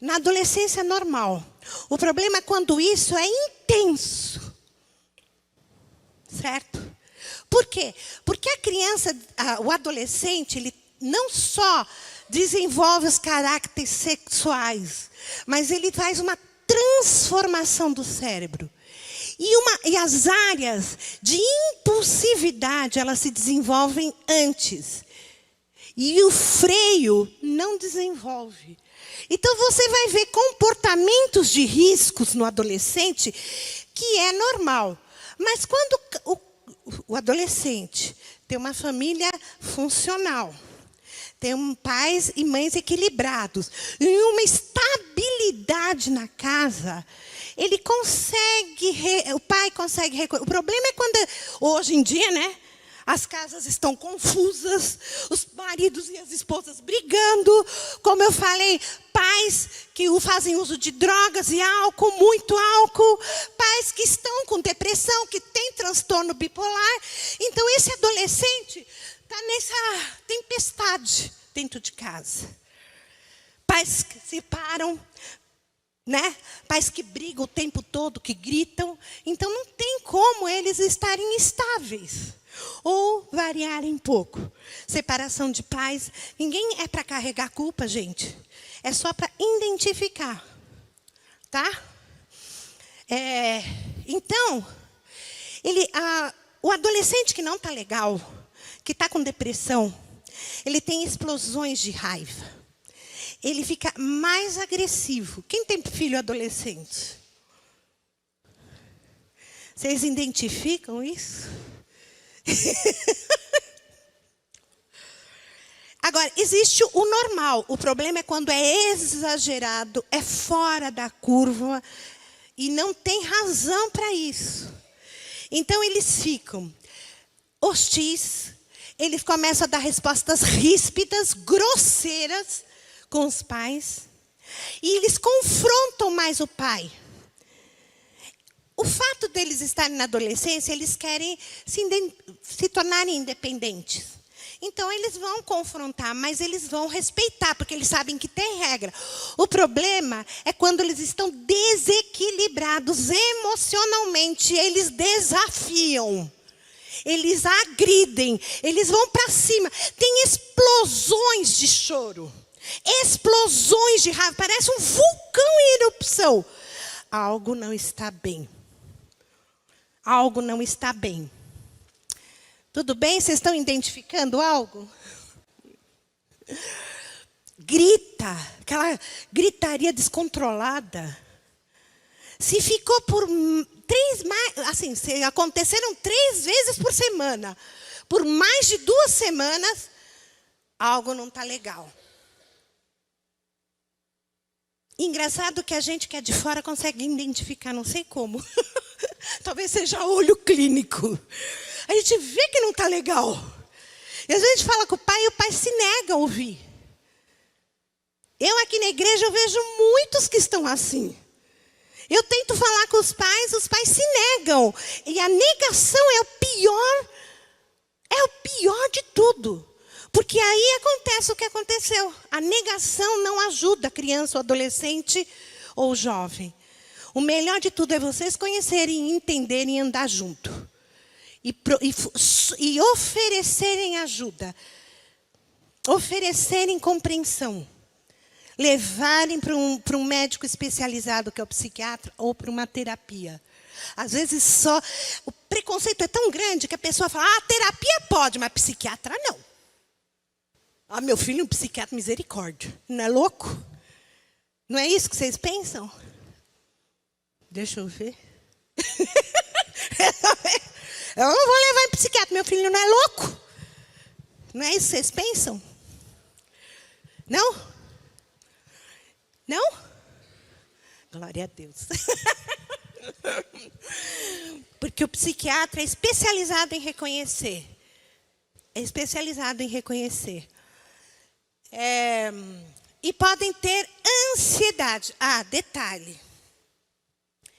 Na adolescência é normal. O problema é quando isso é intenso. Certo? Por quê? Porque a criança, o adolescente, ele não só desenvolve os caracteres sexuais, mas ele faz uma transformação do cérebro. E as áreas de impulsividade, elas se desenvolvem antes. E o freio não desenvolve. Então, você vai ver comportamentos de riscos no adolescente que é normal. Mas quando o adolescente tem uma família funcional, tem pais e mães equilibrados, e uma estabilidade na casa, ele consegue, o pai consegue reconhecer. O problema é quando, hoje em dia, né? As casas estão confusas, os maridos e as esposas brigando. Como eu falei, pais que fazem uso de drogas e álcool, muito álcool. Pais que estão com depressão, que têm transtorno bipolar. Então, esse adolescente está nessa tempestade dentro de casa. Pais que se separam, né? Pais que brigam o tempo todo, que gritam. Então, não tem como eles estarem estáveis. Ou variarem pouco. Separação de pais. Ninguém é para carregar culpa, gente. É só para identificar. Tá? Então, o adolescente que não está legal, que está com depressão, ele tem explosões de raiva. Ele fica mais agressivo. Quem tem filho adolescente? Vocês identificam isso? Agora, existe o normal. O problema é quando é exagerado, é fora da curva e não tem razão para isso. Então, eles ficam hostis, eles começam a dar respostas ríspidas, grosseiras com os pais, e eles confrontam mais o pai. O fato deles estarem na adolescência, eles querem se tornarem independentes. Então, eles vão confrontar, mas eles vão respeitar, porque eles sabem que tem regra. O problema é quando eles estão desequilibrados emocionalmente, eles desafiam, eles agridem, eles vão para cima. Tem explosões de choro, explosões de raiva, parece um vulcão em erupção. Algo não está bem. Algo não está bem. Tudo bem? Vocês estão identificando algo? Grita, aquela gritaria descontrolada. Se ficou por se aconteceram 3 vezes por semana, por mais de 2 semanas, algo não está legal. Engraçado que a gente que é de fora consegue identificar, não sei como. Talvez seja olho clínico. A gente vê que não está legal. E às vezes a gente fala com o pai e o pai se nega a ouvir. Eu aqui na igreja eu vejo muitos que estão assim. Eu tento falar com os pais se negam. E a negação é o pior de tudo. Porque aí acontece o que aconteceu. A negação não ajuda a criança, o adolescente ou o jovem. O melhor de tudo é vocês conhecerem, entenderem e andar junto. E oferecerem ajuda. Oferecerem compreensão. Levarem para um médico especializado, que é o psiquiatra, ou para uma terapia. Às vezes o preconceito é tão grande que a pessoa fala, terapia pode, mas psiquiatra não. Meu filho é um psiquiatra, misericórdia. Não é louco? Não é isso que vocês pensam? Deixa eu ver. Eu não vou levar em psiquiatra, meu filho não é louco? Não é isso que vocês pensam? Não? Não? Glória a Deus. Porque o psiquiatra é especializado em reconhecer. E podem ter ansiedade. Detalhe,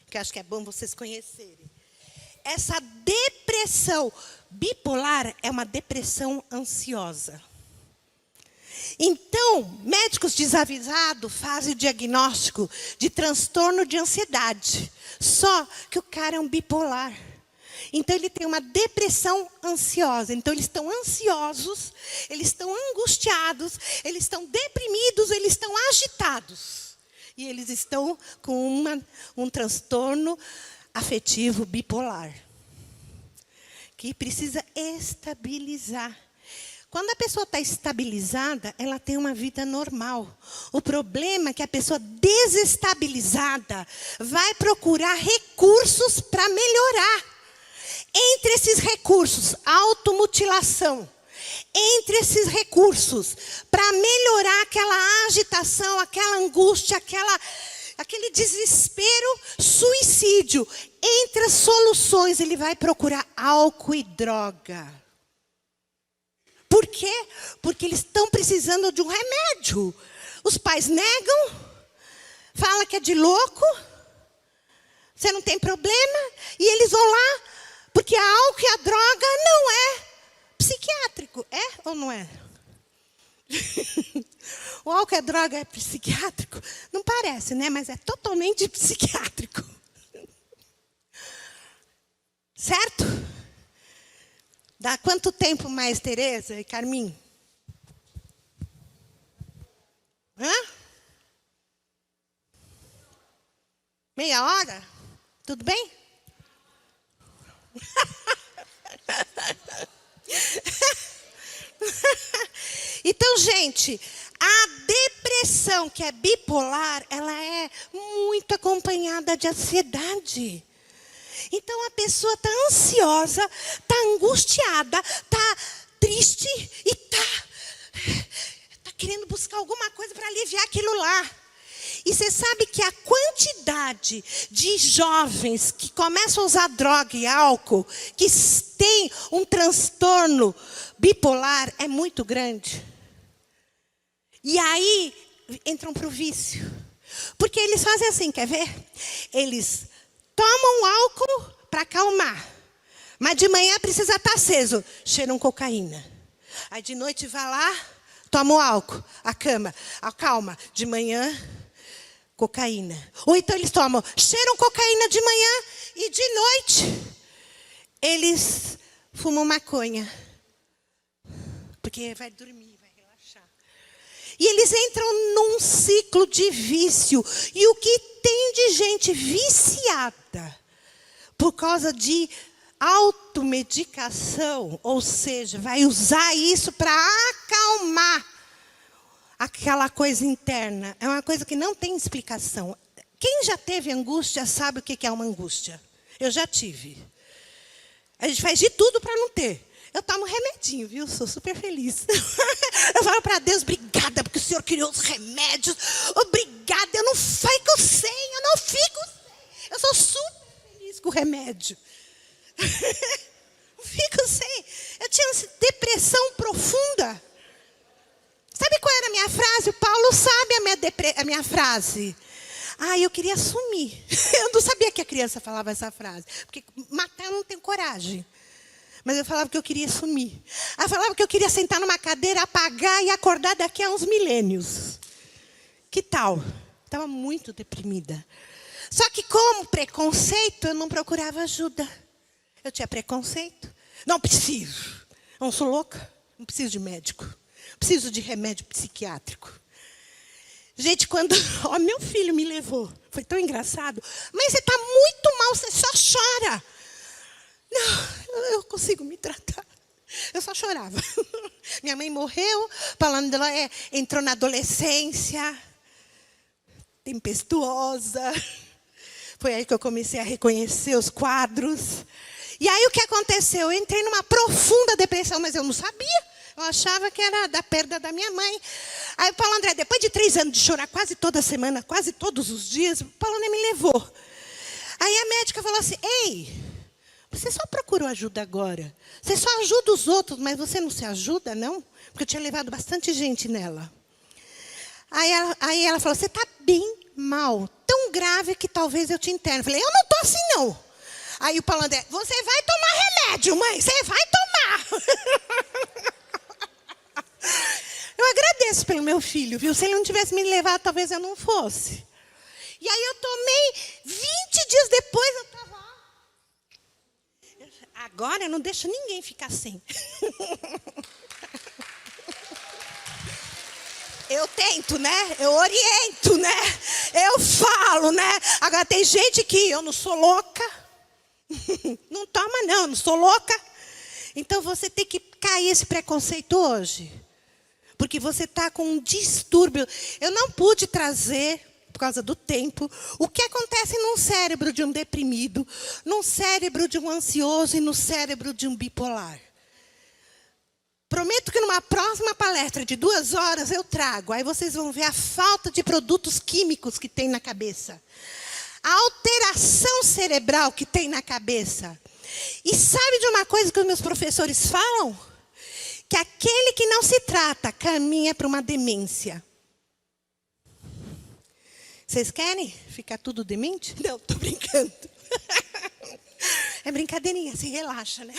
que eu acho que é bom vocês conhecerem. Essa depressão bipolar é uma depressão ansiosa. Então, médicos desavisados fazem o diagnóstico de transtorno de ansiedade. Só que o cara é um bipolar. Então, ele tem uma depressão ansiosa. Então, eles estão ansiosos, eles estão angustiados, eles estão deprimidos, eles estão agitados. E eles estão com um transtorno afetivo bipolar, que precisa estabilizar. Quando a pessoa está estabilizada, ela tem uma vida normal. O problema é que a pessoa desestabilizada vai procurar recursos para melhorar. Entre esses recursos, automutilação. Entre esses recursos, para melhorar aquela agitação, aquela angústia, aquele desespero, suicídio. Entre as soluções, ele vai procurar álcool e droga. Por quê? Porque eles estão precisando de um remédio. Os pais negam, falam que é de louco, você não tem problema, e eles vão lá, porque a álcool e a droga não é psiquiátrico. É ou não é? O álcool e a droga é psiquiátrico? Não parece, né? Mas é totalmente psiquiátrico. Certo? Dá quanto tempo mais, Tereza e Carmin? Hã? Meia hora? Tudo bem? Então, gente, a depressão que é bipolar, ela é muito acompanhada de ansiedade. Então, a pessoa está ansiosa, está angustiada, está triste e está querendo buscar alguma coisa para aliviar aquilo lá. E você sabe que a quantidade de jovens que começam a usar droga e álcool, que tem um transtorno bipolar, é muito grande. E aí, entram para o vício. Porque eles fazem assim, quer ver? Eles tomam álcool para acalmar. Mas de manhã precisa estar aceso. Cheiram cocaína. Aí de noite vai lá, toma o álcool, acalma. De manhã, cocaína. Ou então eles cheiram cocaína de manhã e de noite eles fumam maconha. Porque vai dormir, vai relaxar. E eles entram num ciclo de vício. E o que tem de gente viciada por causa de automedicação, ou seja, vai usar isso para acalmar aquela coisa interna. É uma coisa que não tem explicação. Quem já teve angústia sabe o que é uma angústia. Eu já tive. A gente faz de tudo para não ter. Eu tomo remedinho, viu? Sou super feliz. Eu falo para Deus, obrigada, porque o Senhor criou os remédios. Obrigada, eu não fico sem. Eu sou super feliz com o remédio. Fico sem. Eu tinha uma depressão profunda. Sabe qual era a minha frase? O Paulo sabe a minha frase. Eu queria sumir. Eu não sabia que a criança falava essa frase. Porque matar eu não tenho coragem. Mas eu falava que eu queria sumir. Eu falava que eu queria sentar numa cadeira, apagar e acordar daqui a uns milênios. Que tal? Estava muito deprimida. Só que como preconceito, eu não procurava ajuda. Eu tinha preconceito. Não preciso. Não sou louca. Não preciso de médico. Preciso de remédio psiquiátrico. Gente, quando meu filho me levou, foi tão engraçado. Mãe, você está muito mal, você só chora. Não, eu consigo me tratar. Eu só chorava. Minha mãe morreu, falando dela, entrou na adolescência, tempestuosa. Foi aí que eu comecei a reconhecer os quadros. E aí o que aconteceu? Eu entrei numa profunda depressão, mas eu não sabia. Eu achava que era da perda da minha mãe. Aí o Paulo André, depois de 3 anos de chorar quase toda semana, quase todos os dias, o Paulo André me levou. Aí a médica falou assim, ei, você só procurou ajuda agora. Você só ajuda os outros, mas você não se ajuda, não? Porque eu tinha levado bastante gente nela. Aí ela falou, você está bem mal, tão grave que talvez eu te interne. Eu falei, eu não estou assim, não. Aí o Paulo André, você vai tomar remédio, mãe, você vai tomar. Eu agradeço pelo meu filho, viu? Se ele não tivesse me levado, talvez eu não fosse. E aí eu tomei, 20 dias depois eu estava... agora eu não deixo ninguém ficar sem. Eu tento, né? Eu oriento, né? Eu falo, né? Agora tem gente que eu não sou louca. Não toma não, eu não sou louca. Então você tem que cair esse preconceito hoje. Porque você está com um distúrbio. Eu não pude trazer, por causa do tempo, o que acontece num cérebro de um deprimido, num cérebro de um ansioso e no cérebro de um bipolar. Prometo que numa próxima palestra de 2 horas eu trago. Aí vocês vão ver a falta de produtos químicos que tem na cabeça. A alteração cerebral que tem na cabeça. E sabe de uma coisa que os meus professores falam? Que aquele que não se trata caminha para uma demência. Vocês querem ficar tudo demente? Não, estou brincando. É brincadeirinha, se relaxa, né?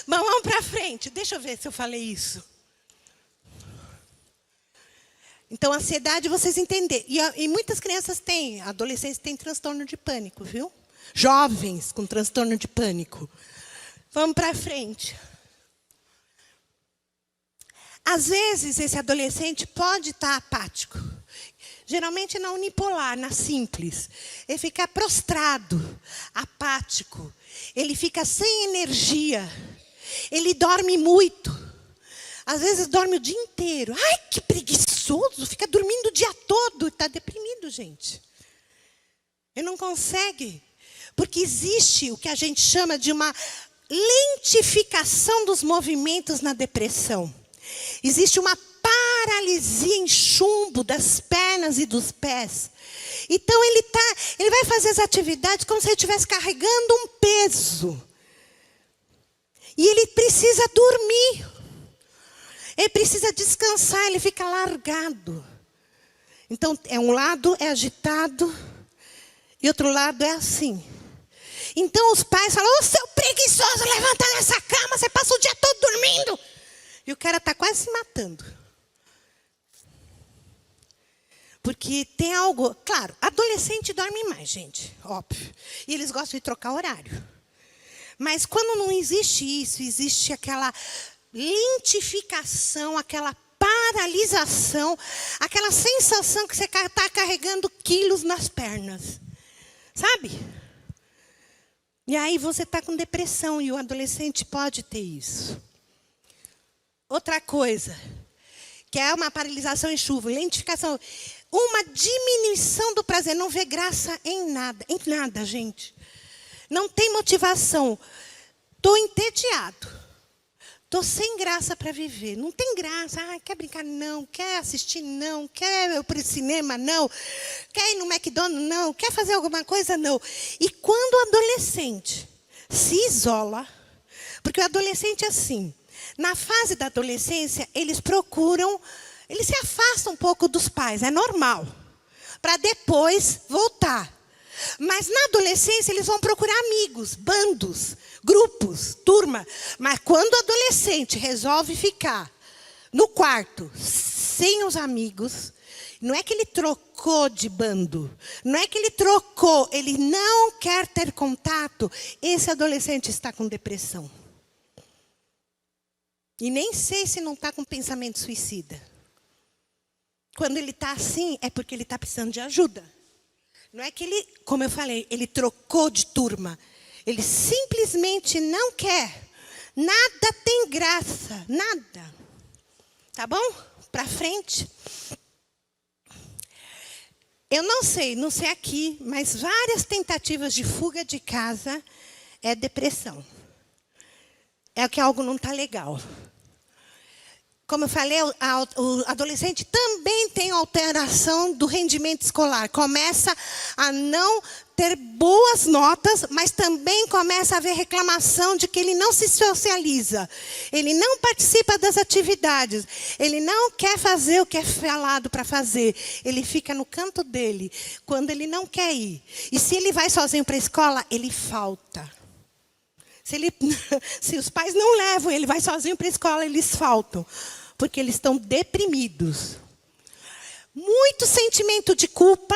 Bom, vamos para frente. Deixa eu ver se eu falei isso. Então, ansiedade, vocês entenderem. E muitas crianças têm, adolescentes têm transtorno de pânico, viu? Jovens com transtorno de pânico. Vamos para frente. Às vezes, esse adolescente pode estar apático. Geralmente na unipolar, na simples. Ele fica prostrado, apático. Ele fica sem energia. Ele dorme muito. Às vezes dorme o dia inteiro. Ai, que preguiçoso. Fica dormindo o dia todo. Está deprimido, gente. Ele não consegue. Porque existe o que a gente chama de uma lentificação dos movimentos na depressão. Existe uma paralisia em chumbo das pernas e dos pés. Então ele vai fazer as atividades como se ele estivesse carregando um peso. E ele precisa dormir. Ele precisa descansar, ele fica largado. Então, um lado é agitado e outro lado é assim. Então os pais falam, ô seu preguiçoso, levanta dessa cama, você passa o dia todo dormindo. E o cara está quase se matando. Porque tem algo... Claro, adolescente dorme mais, gente, óbvio. E eles gostam de trocar horário. Mas quando não existe isso, existe aquela lentificação, aquela paralisação, aquela sensação que você está carregando quilos nas pernas. Sabe? E aí você está com depressão e o adolescente pode ter isso. Outra coisa, que é uma paralisação em chuva, lentificação, uma diminuição do prazer, não vê graça em nada, gente. Não tem motivação. Estou entediado. Estou sem graça para viver. Não tem graça. Ah, quer brincar? Não. Quer assistir? Não. Quer ir para o cinema? Não. Quer ir no McDonald's? Não. Quer fazer alguma coisa? Não. E quando o adolescente se isola, porque o adolescente é assim, na fase da adolescência, eles se afastam um pouco dos pais, é normal, para depois voltar. Mas na adolescência eles vão procurar amigos, bandos, grupos, turma. Mas quando o adolescente resolve ficar no quarto, sem os amigos, não é que ele trocou de bando, não é que ele trocou, ele não quer ter contato, esse adolescente está com depressão. E nem sei se não está com pensamento suicida. Quando ele está assim, é porque ele está precisando de ajuda. Não é que ele, como eu falei, ele trocou de turma. Ele simplesmente não quer. Nada tem graça, nada. Tá bom? Para frente. Eu não sei aqui, mas várias tentativas de fuga de casa é depressão. É que algo não está legal. Como eu falei, o adolescente também tem alteração do rendimento escolar. Começa a não ter boas notas, mas também começa a haver reclamação de que ele não se socializa. Ele não participa das atividades. Ele não quer fazer o que é falado para fazer. Ele fica no canto dele quando ele não quer ir. E se ele vai sozinho para a escola, ele falta. Se os pais não levam, ele vai sozinho para a escola, eles faltam. Porque eles estão deprimidos. Muito sentimento de culpa.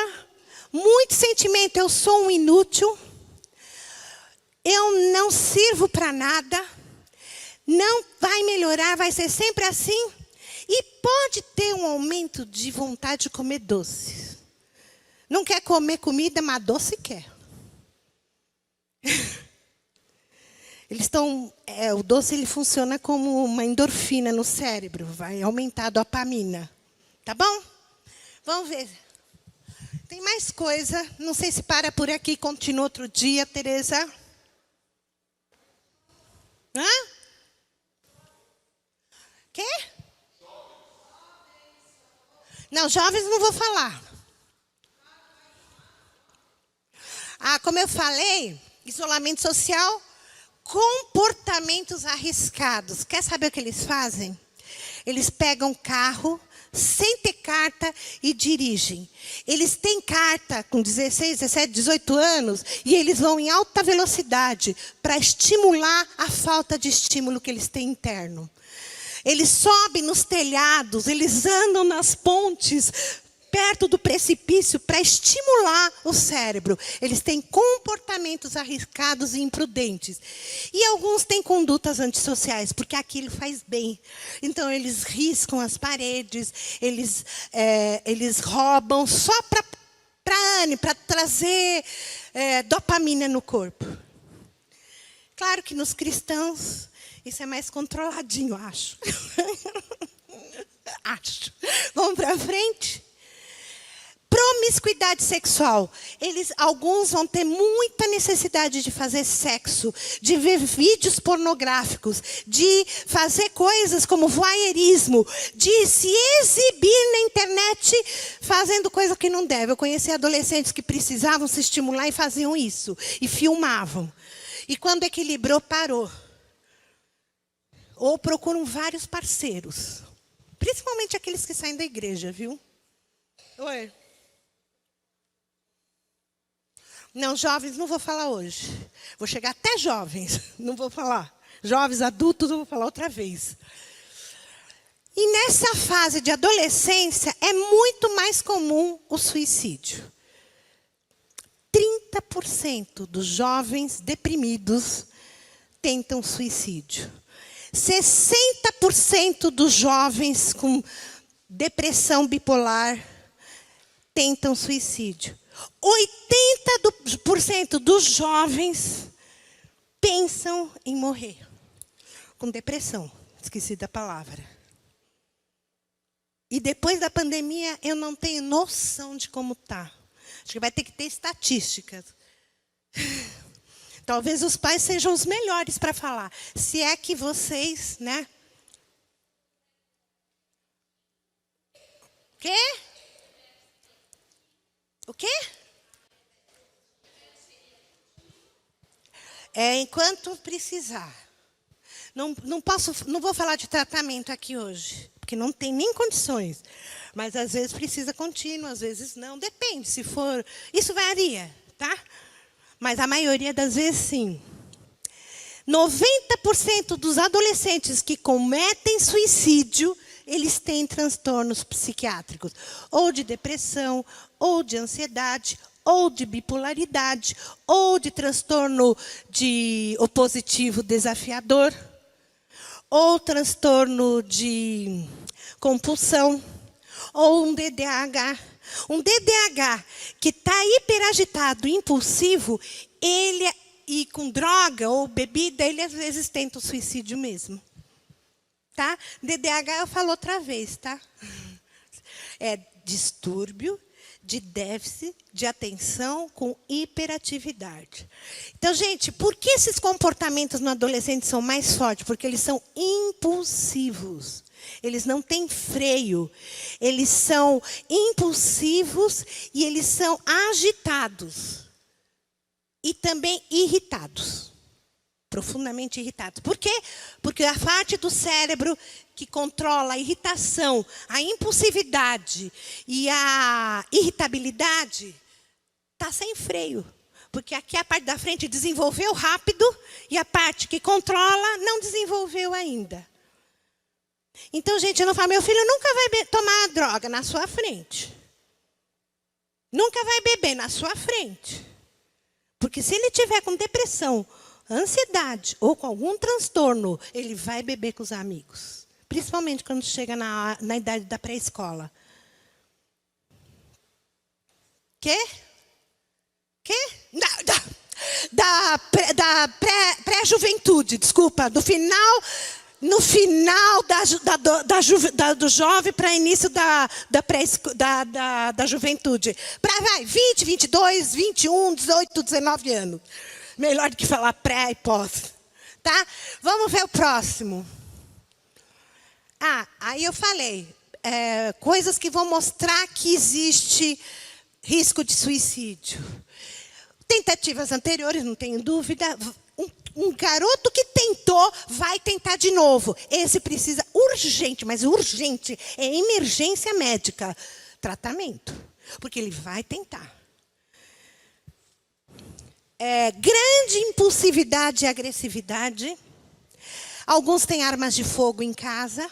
Muito sentimento, eu sou um inútil. eu não sirvo para nada, não vai melhorar, vai ser sempre assim. E pode ter um aumento de vontade de comer doce. Não quer comer comida, mas doce quer. O doce ele funciona como uma endorfina no cérebro, vai aumentar a dopamina. Tá bom? Vamos ver. Tem mais coisa, não sei se para por aqui, continua outro dia, Tereza. Hã? Quê? Não, jovens não vou falar. Como eu falei, isolamento social, comportamentos arriscados. Quer saber o que eles fazem? Eles pegam carro sem ter carta e dirigem. Eles têm carta com 16, 17, 18 anos e eles vão em alta velocidade para estimular a falta de estímulo que eles têm interno. Eles sobem nos telhados, eles andam nas pontes, perto do precipício, para estimular o cérebro. Eles têm comportamentos arriscados e imprudentes. E alguns têm condutas antissociais, porque aquilo faz bem. Então, eles riscam as paredes, eles roubam só para trazer dopamina no corpo. Claro que nos cristãos, isso é mais controladinho, acho. Acho. Vamos para frente? Promiscuidade sexual. Alguns vão ter muita necessidade de fazer sexo, de ver vídeos pornográficos, de fazer coisas como voyeurismo, de se exibir na internet fazendo coisa que não deve. Eu conheci adolescentes que precisavam se estimular e faziam isso. E filmavam. E quando equilibrou, parou. Ou procuram vários parceiros. Principalmente aqueles que saem da igreja, viu? Oi. Não, jovens não vou falar hoje. Vou chegar até jovens, não vou falar. Jovens, adultos, eu vou falar outra vez. E nessa fase de adolescência, é muito mais comum o suicídio. 30% dos jovens deprimidos tentam suicídio. 60% dos jovens com depressão bipolar tentam suicídio. 80% dos jovens pensam em morrer. Com depressão, esqueci da palavra. E depois da pandemia, eu não tenho noção de como está. Acho que vai ter que ter estatísticas. Talvez os pais sejam os melhores para falar. Se é que vocês, né? Quê? O quê? Enquanto precisar. Não vou falar de tratamento aqui hoje, porque não tem nem condições. Mas às vezes precisa contínuo, às vezes não. Depende, se for... Isso varia, tá? Mas a maioria das vezes, sim. 90% dos adolescentes que cometem suicídio, eles têm transtornos psiquiátricos. Ou de depressão, ou de ansiedade, ou de bipolaridade, ou de transtorno de opositivo desafiador, ou transtorno de compulsão, ou um DDAH. Um DDAH que está hiperagitado, impulsivo, e com droga ou bebida, ele às vezes tenta o suicídio mesmo. Tá? DDAH eu falo outra vez, tá? É distúrbio de déficit de atenção com hiperatividade. Então, gente, por que esses comportamentos no adolescente são mais fortes? Porque eles são impulsivos. Eles não têm freio. Eles são impulsivos e eles são agitados. E também irritados. Profundamente irritados. Por quê? Porque a parte do cérebro que controla a irritação, a impulsividade e a irritabilidade está sem freio. Porque aqui a parte da frente desenvolveu rápido e a parte que controla não desenvolveu ainda. Então, gente, eu não falo, meu filho nunca vai tomar droga na sua frente. Nunca vai beber na sua frente. Porque se ele tiver com depressão ansiedade ou com algum transtorno, ele vai beber com os amigos. Principalmente quando chega na idade da pré-escola. Quê? Da pré-juventude, desculpa. No final do jovem para início da juventude. Para 20, 22, 21, 18, 19 anos. Melhor do que falar pré e pós. Tá? Vamos ver o próximo. Aí eu falei. Coisas que vão mostrar que existe risco de suicídio. Tentativas anteriores, não tenho dúvida. Um garoto que tentou, vai tentar de novo. Esse precisa urgente, mas urgente, é emergência médica. Tratamento. Porque ele vai tentar. Grande impulsividade e agressividade. Alguns têm armas de fogo em casa.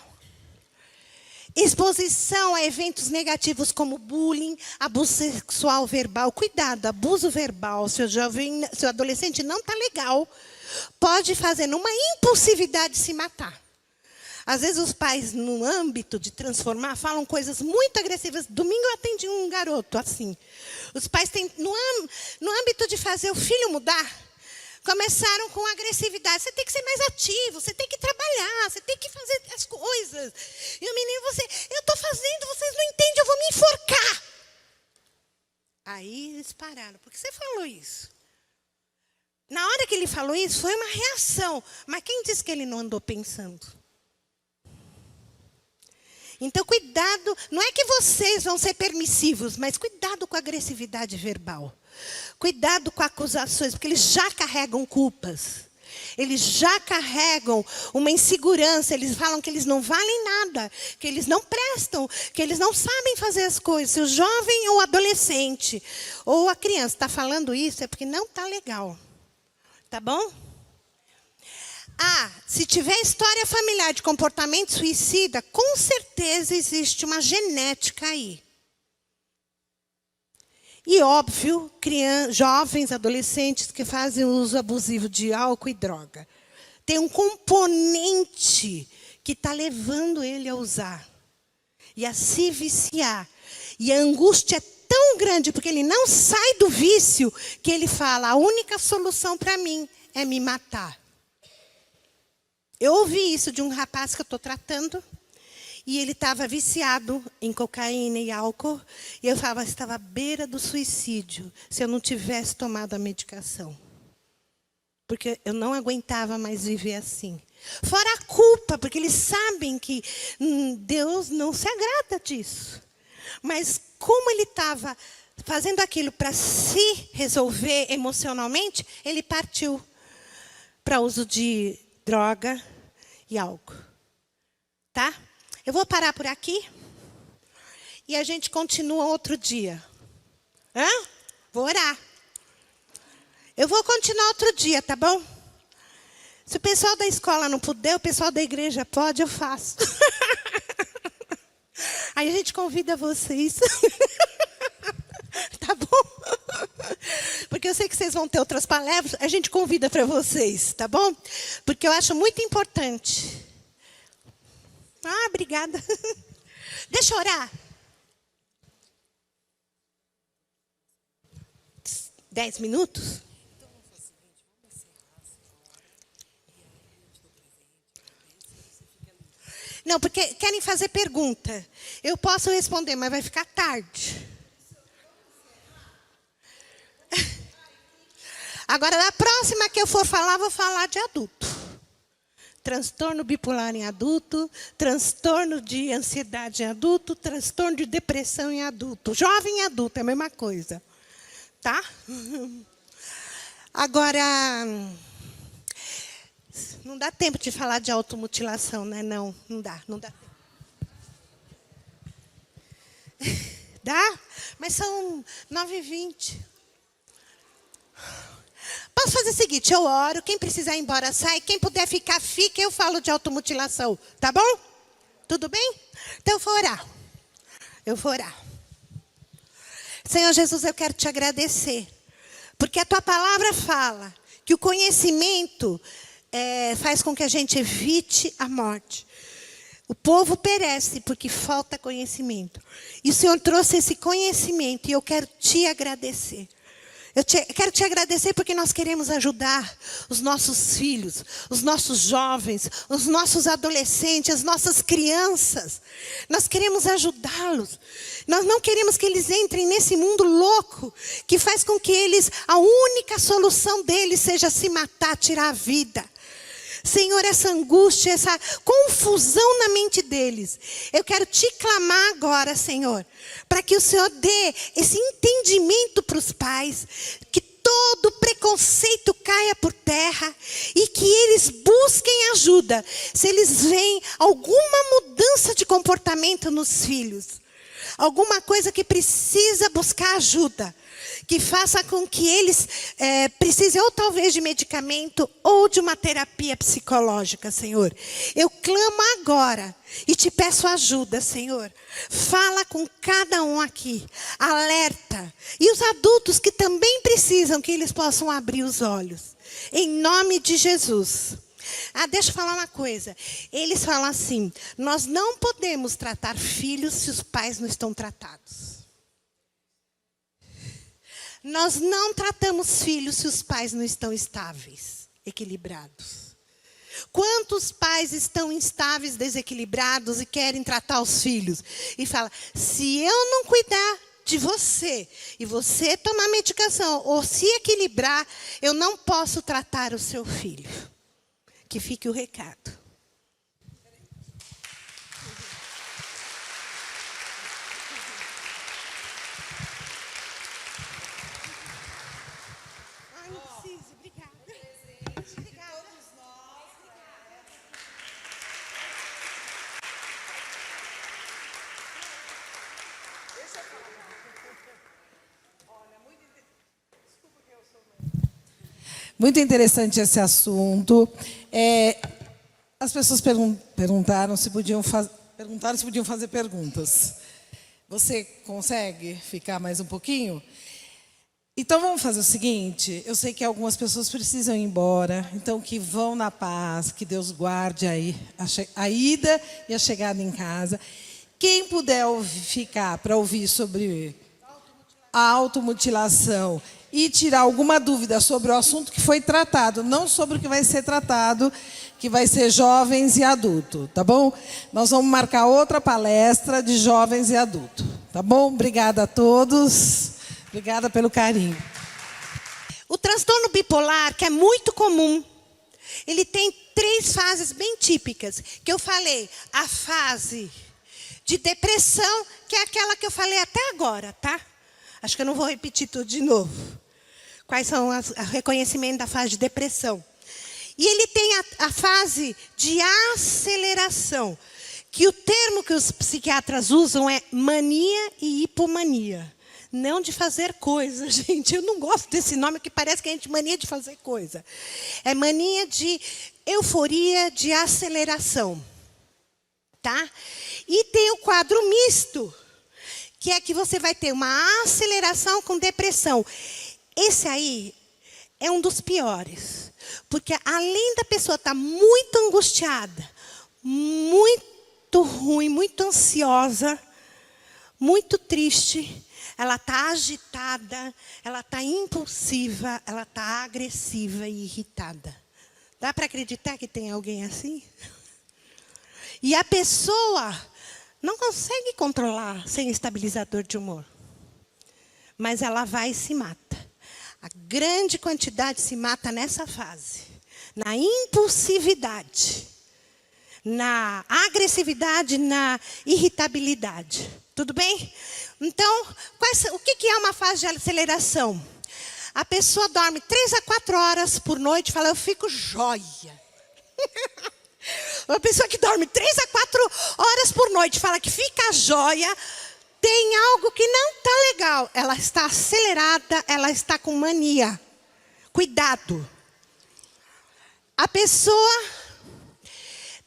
Exposição a eventos negativos como bullying, abuso sexual verbal. Cuidado, abuso verbal. Seu adolescente não está legal. Pode fazer numa impulsividade se matar. Às vezes os pais, no âmbito de transformar, falam coisas muito agressivas. Domingo eu atendi um garoto assim. Os pais têm, no âmbito de fazer o filho mudar, começaram com agressividade. Você tem que ser mais ativo, você tem que trabalhar, você tem que fazer as coisas. E o menino, eu estou fazendo, vocês não entendem, eu vou me enforcar. Aí eles pararam. Por que você falou isso? Na hora que ele falou isso, foi uma reação. Mas quem disse que ele não andou pensando? Então, cuidado. Não é que vocês vão ser permissivos, mas cuidado com a agressividade verbal. Cuidado com acusações, porque eles já carregam culpas. Eles já carregam uma insegurança. Eles falam que eles não valem nada, que eles não prestam, que eles não sabem fazer as coisas. Se o jovem ou o adolescente ou a criança está falando isso, é porque não está legal. Tá bom? Se tiver história familiar de comportamento suicida, com certeza existe uma genética aí. E óbvio, jovens, adolescentes que fazem uso abusivo de álcool e droga. Tem um componente que está levando ele a usar. E a se viciar. E a angústia é tão grande, porque ele não sai do vício, que ele fala, a única solução para mim é me matar. Eu ouvi isso de um rapaz que eu estou tratando. E ele estava viciado em cocaína e álcool. E eu falava, estava à beira do suicídio, se eu não tivesse tomado a medicação. Porque eu não aguentava mais viver assim. Fora a culpa, porque eles sabem que Deus não se agrada disso. Mas como ele estava fazendo aquilo para se resolver emocionalmente, ele partiu para uso de droga e álcool. Tá? Eu vou parar por aqui e a gente continua outro dia. Vou orar. Eu vou continuar outro dia, tá bom? Se o pessoal da escola não puder, o pessoal da igreja pode, eu faço. Aí a gente convida vocês. Tá bom? Porque eu sei que vocês vão ter outras palestras, a gente convida para vocês, tá bom? Porque eu acho muito importante. Obrigada. Deixa eu orar. 10 minutos? Não, porque querem fazer pergunta. Eu posso responder, mas vai ficar tarde. Agora, na próxima que eu for falar, vou falar de adulto. Transtorno bipolar em adulto, transtorno de ansiedade em adulto, transtorno de depressão em adulto. Jovem e adulto, é a mesma coisa. Tá? Agora, não dá tempo de falar de automutilação, né? Não dá tempo. Dá? Mas são 9h20. Posso fazer o seguinte, eu oro, quem precisar ir embora sai, quem puder ficar, fica, eu falo de automutilação, tá bom? Tudo bem? Então eu vou orar. Senhor Jesus, eu quero te agradecer, porque a tua palavra fala que o conhecimento faz com que a gente evite a morte. O povo perece porque falta conhecimento. E o Senhor trouxe esse conhecimento e eu quero te agradecer. Quero te agradecer porque nós queremos ajudar os nossos filhos, os nossos jovens, os nossos adolescentes, as nossas crianças. Nós queremos ajudá-los. Nós não queremos que eles entrem nesse mundo louco que faz com que a única solução deles seja se matar, tirar a vida. Senhor, essa angústia, essa confusão na mente deles, eu quero te clamar agora, Senhor, para que o Senhor dê esse entendimento para os pais, que todo preconceito caia por terra e que eles busquem ajuda, se eles veem alguma mudança de comportamento nos filhos, alguma coisa que precisa buscar ajuda, que faça com que eles precisem ou talvez de medicamento ou de uma terapia psicológica, Senhor. Eu clamo agora e te peço ajuda, Senhor. Fala com cada um aqui, alerta. E os adultos que também precisam que eles possam abrir os olhos. Em nome de Jesus. Deixa eu falar uma coisa. Eles falam assim, nós não podemos tratar filhos se os pais não estão tratados. Nós não tratamos filhos se os pais não estão estáveis, equilibrados. Quantos pais estão instáveis, desequilibrados e querem tratar os filhos? E fala, se eu não cuidar de você, e você tomar medicação, ou se equilibrar, eu não posso tratar o seu filho. Que fique o recado. Muito interessante esse assunto. As pessoas perguntaram se podiam fazer perguntas. Você consegue ficar mais um pouquinho? Então vamos fazer o seguinte, eu sei que algumas pessoas precisam ir embora, então que vão na paz, que Deus guarde aí a ida e a chegada em casa. Quem puder ficar para ouvir sobre a automutilação e tirar alguma dúvida sobre o assunto que foi tratado, não sobre o que vai ser tratado, que vai ser jovens e adultos, tá bom? Nós vamos marcar outra palestra de jovens e adultos, tá bom? Obrigada a todos, obrigada pelo carinho. O transtorno bipolar, que é muito comum, ele tem 3 fases bem típicas, que eu falei, a fase de depressão, que é aquela que eu falei até agora, tá? Acho que eu não vou repetir tudo de novo. Quais são o reconhecimento da fase de depressão. E ele tem a fase de aceleração, que o termo que os psiquiatras usam é mania e hipomania. Não de fazer coisa, gente. Eu não gosto desse nome, que parece que a gente mania de fazer coisa. É mania de euforia, de aceleração. Tá? E tem o quadro misto, que é que você vai ter uma aceleração com depressão. Esse aí é um dos piores. Porque além da pessoa estar muito angustiada, muito ruim, muito ansiosa, muito triste, ela está agitada, ela está impulsiva, ela está agressiva e irritada. Dá para acreditar que tem alguém assim? E a pessoa não consegue controlar sem estabilizador de humor. Mas ela vai e se mata. A grande quantidade se mata nessa fase. Na impulsividade. Na agressividade, na irritabilidade. Tudo bem? Então, o que é uma fase de aceleração? A pessoa dorme 3 a 4 horas por noite e fala, eu fico jóia. Uma pessoa que dorme 3 a 4 horas por noite fala que fica jóia, tem algo que não está legal. Ela está acelerada, ela está com mania. Cuidado. A pessoa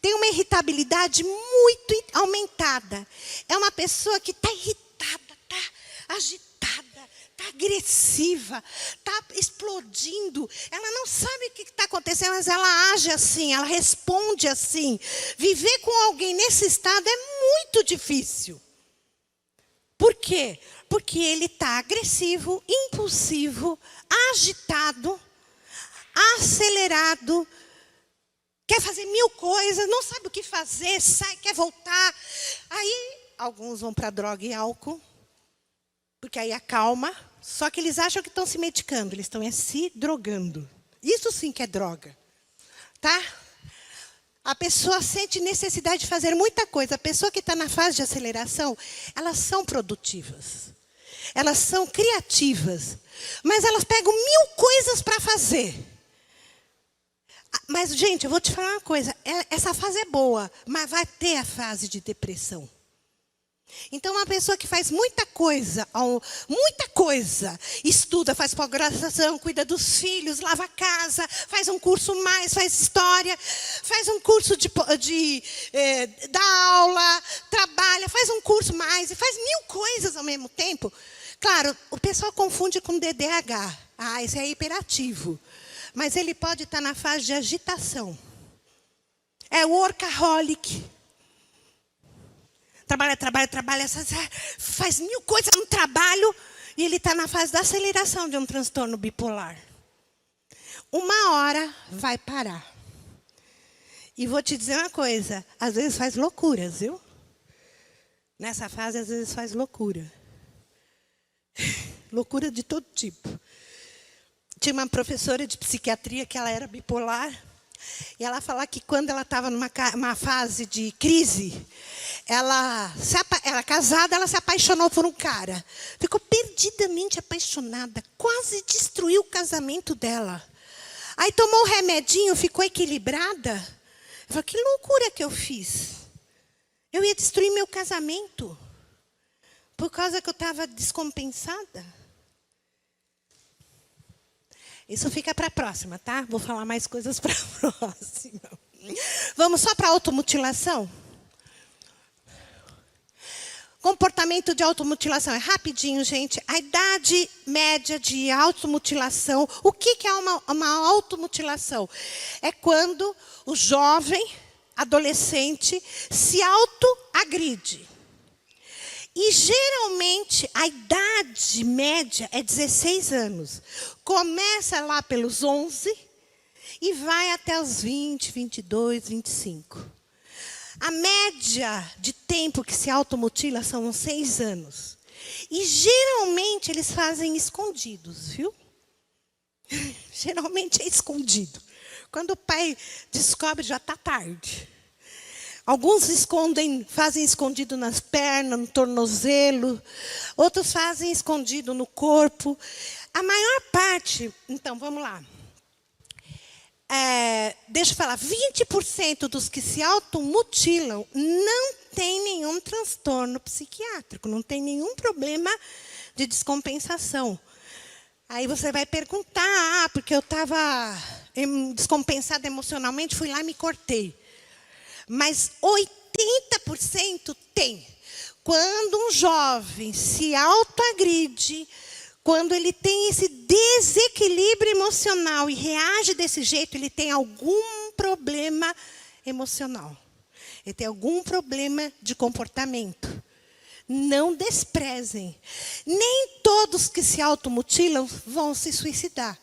tem uma irritabilidade muito aumentada. É uma pessoa que está irritada, está agitada, está agressiva, está explodindo. Ela não sabe o que está acontecendo, mas ela age assim, ela responde assim. Viver com alguém nesse estado é muito difícil. Por quê? Porque ele está agressivo, impulsivo, agitado, acelerado, quer fazer 1000 coisas, não sabe o que fazer, sai, quer voltar. Aí, alguns vão para droga e álcool, porque aí acalma. Só que eles acham que estão se medicando, eles estão se drogando. Isso sim que é droga. Tá? A pessoa sente necessidade de fazer muita coisa. A pessoa que está na fase de aceleração, elas são produtivas. Elas são criativas. Mas elas pegam 1000 coisas para fazer. Mas, gente, eu vou te falar uma coisa. Essa fase é boa, mas vai ter a fase de depressão. Então, uma pessoa que faz muita coisa, estuda, faz pós-graduação, cuida dos filhos, lava a casa, faz um curso mais, faz história, faz um curso dá aula, trabalha, faz um curso mais, e faz 1000 coisas ao mesmo tempo. Claro, o pessoal confunde com DDAH. Ah, esse é hiperativo. Mas ele pode estar na fase de agitação. É workaholic. Trabalha, faz 1000 coisas no trabalho e ele está na fase da aceleração de um transtorno bipolar. Uma hora vai parar. E vou te dizer uma coisa, às vezes faz loucuras, viu? Nessa fase, às vezes faz loucura. Loucura de todo tipo. Tinha uma professora de psiquiatria que ela era bipolar. E ela falava que quando ela estava numa fase de crise, ela era casada, ela se apaixonou por um cara. Ficou perdidamente apaixonada, quase destruiu o casamento dela. Aí tomou o remedinho, ficou equilibrada. Eu falei, que loucura que eu fiz. Eu ia destruir meu casamento. Por causa que eu estava descompensada. Isso fica para a próxima, tá? Vou falar mais coisas para a próxima. Vamos só para a automutilação? Comportamento de automutilação. É rapidinho, gente. A idade média de automutilação. O que é uma automutilação? É quando o jovem, adolescente, se autoagride. E, geralmente, a idade média é 16 anos. Começa lá pelos 11 e vai até os 20, 22, 25. A média de tempo que se automutila são 6 anos. E, geralmente, eles fazem escondidos, viu? Geralmente é escondido. Quando o pai descobre, já está tarde. Alguns fazem escondido nas pernas, no tornozelo. Outros fazem escondido no corpo. A maior parte, então, vamos lá. Deixa eu falar, 20% dos que se automutilam não tem nenhum transtorno psiquiátrico, não tem nenhum problema de descompensação. Aí você vai perguntar, porque eu estava descompensada emocionalmente, fui lá e me cortei. Mas 80% tem. Quando um jovem se autoagride, quando ele tem esse desequilíbrio emocional e reage desse jeito, ele tem algum problema emocional. Ele tem algum problema de comportamento. Não desprezem. Nem todos que se automutilam vão se suicidar.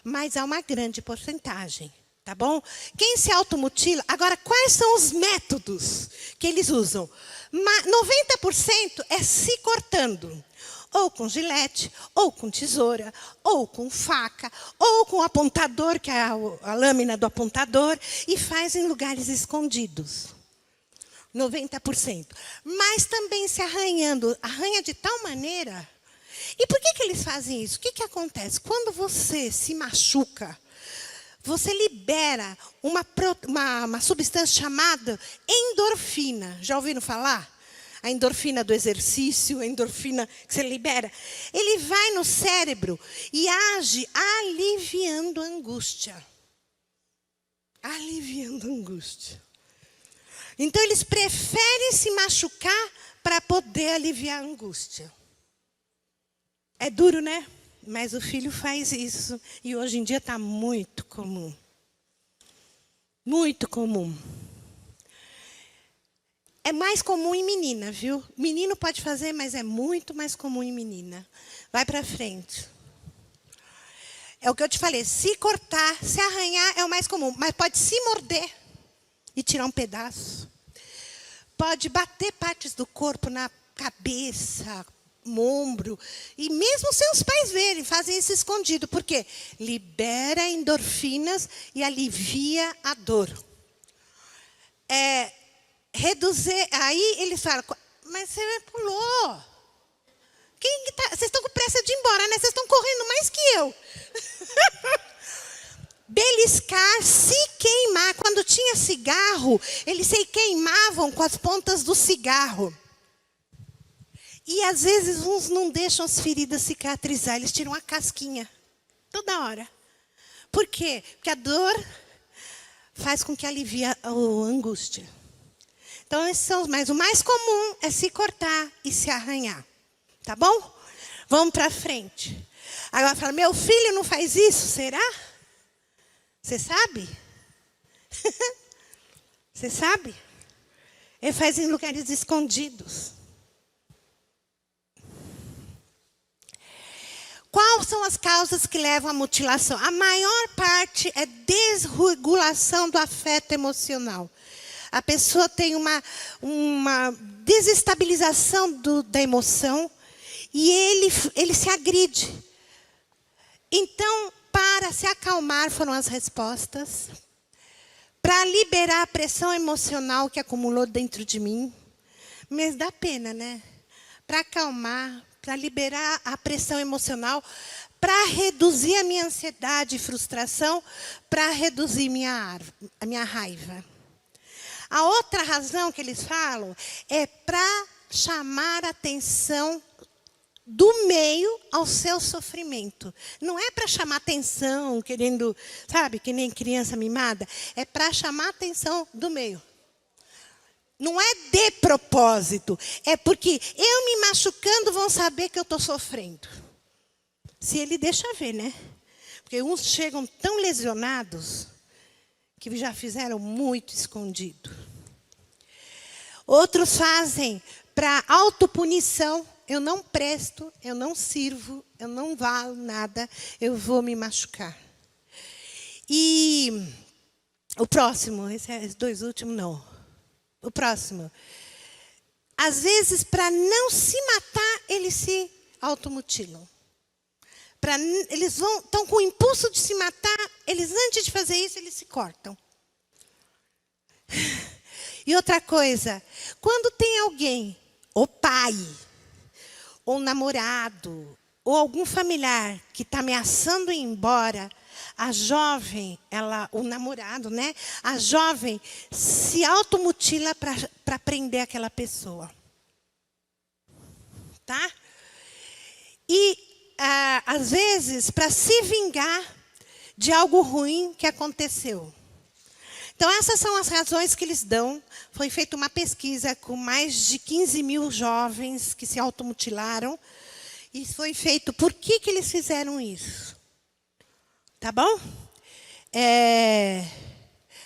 Mas há uma grande porcentagem. Tá bom? Quem se automutila... Agora, quais são os métodos que eles usam? 90% é se cortando. Ou com gilete, ou com tesoura, ou com faca, ou com apontador, que é a lâmina do apontador, e faz em lugares escondidos. 90%. Mas também se arranhando. Arranha de tal maneira... E por que eles fazem isso? O que acontece? Quando você se machuca... Você libera uma substância chamada endorfina. Já ouviram falar? A endorfina do exercício, a endorfina que você libera. Ele vai no cérebro e age aliviando a angústia. Aliviando a angústia. Então, eles preferem se machucar para poder aliviar a angústia. É duro, né? Mas o filho faz isso. E hoje em dia está muito comum. Muito comum. É mais comum em menina, viu? Menino pode fazer, mas é muito mais comum em menina. Vai para frente. É o que eu te falei. Se cortar, se arranhar é o mais comum. Mas pode se morder e tirar um pedaço. Pode bater partes do corpo na cabeça, no ombro. E mesmo sem os pais verem, fazem isso escondido. Por quê? Libera endorfinas e alivia a dor. Reduzir. Aí eles falam, mas você pulou. Vocês estão com pressa de ir embora, né? Vocês estão correndo mais que eu. Beliscar, se queimar. Quando tinha cigarro, eles se queimavam com as pontas do cigarro. E às vezes uns não deixam as feridas cicatrizar, eles tiram a casquinha. Toda hora. Por quê? Porque a dor faz com que alivie a angústia. Então, esses são os mais. O mais comum é se cortar e se arranhar. Tá bom? Vamos para frente. Agora fala, meu filho não faz isso, será? Você sabe? Você sabe? Ele faz em lugares escondidos. Quais são as causas que levam à mutilação? A maior parte é desregulação do afeto emocional. A pessoa tem uma desestabilização da emoção e ele se agride. Então, para se acalmar foram as respostas. Para liberar a pressão emocional que acumulou dentro de mim. Mas dá pena, né? Para acalmar, para liberar a pressão emocional, para reduzir a minha ansiedade e frustração, para reduzir a minha raiva. A outra razão que eles falam é para chamar a atenção do meio ao seu sofrimento. Não é para chamar atenção, querendo, sabe, que nem criança mimada. É para chamar a atenção do meio. Não é de propósito. É porque eu me machucando vão saber que eu estou sofrendo. Se ele deixa ver, né? Porque uns chegam tão lesionados que já fizeram muito escondido. Outros fazem para autopunição. Eu não presto, eu não sirvo, eu não valo nada, eu vou me machucar. E o próximo, esses dois últimos não. O próximo. Às vezes, para não se matar, eles se automutilam. Eles estão com o impulso de se matar, eles antes de fazer isso, eles se cortam. E outra coisa, quando tem alguém, ou pai, ou namorado, ou algum familiar que está ameaçando ir embora, a jovem, o namorado, né? A jovem se automutila para prender aquela pessoa. Tá? E, às vezes, para se vingar de algo ruim que aconteceu. Então, essas são as razões que eles dão. Foi feita uma pesquisa com mais de 15 mil jovens que se automutilaram. E foi feito, por que eles fizeram isso? Tá bom?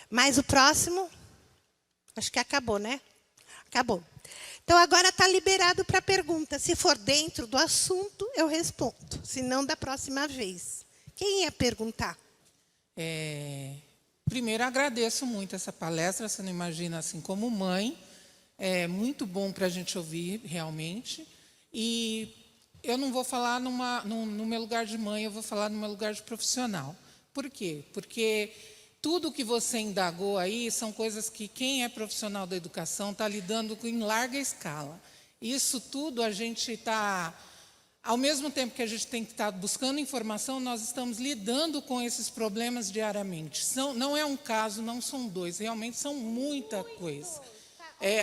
Mas o próximo, acho que acabou, né? Acabou. Então, agora está liberado para pergunta. Se for dentro do assunto, eu respondo. Se não, da próxima vez. Quem ia perguntar? Primeiro, agradeço muito essa palestra. Você não imagina, assim, como mãe. É muito bom para a gente ouvir, realmente. E eu não vou falar no meu lugar de mãe, eu vou falar no meu lugar de profissional. Por quê? Porque tudo que você indagou aí são coisas que quem é profissional da educação está lidando com em larga escala. Isso tudo a gente está... Ao mesmo tempo que a gente tem que estar buscando informação, nós estamos lidando com esses problemas diariamente. Não é um caso, não são dois, realmente são muita coisa.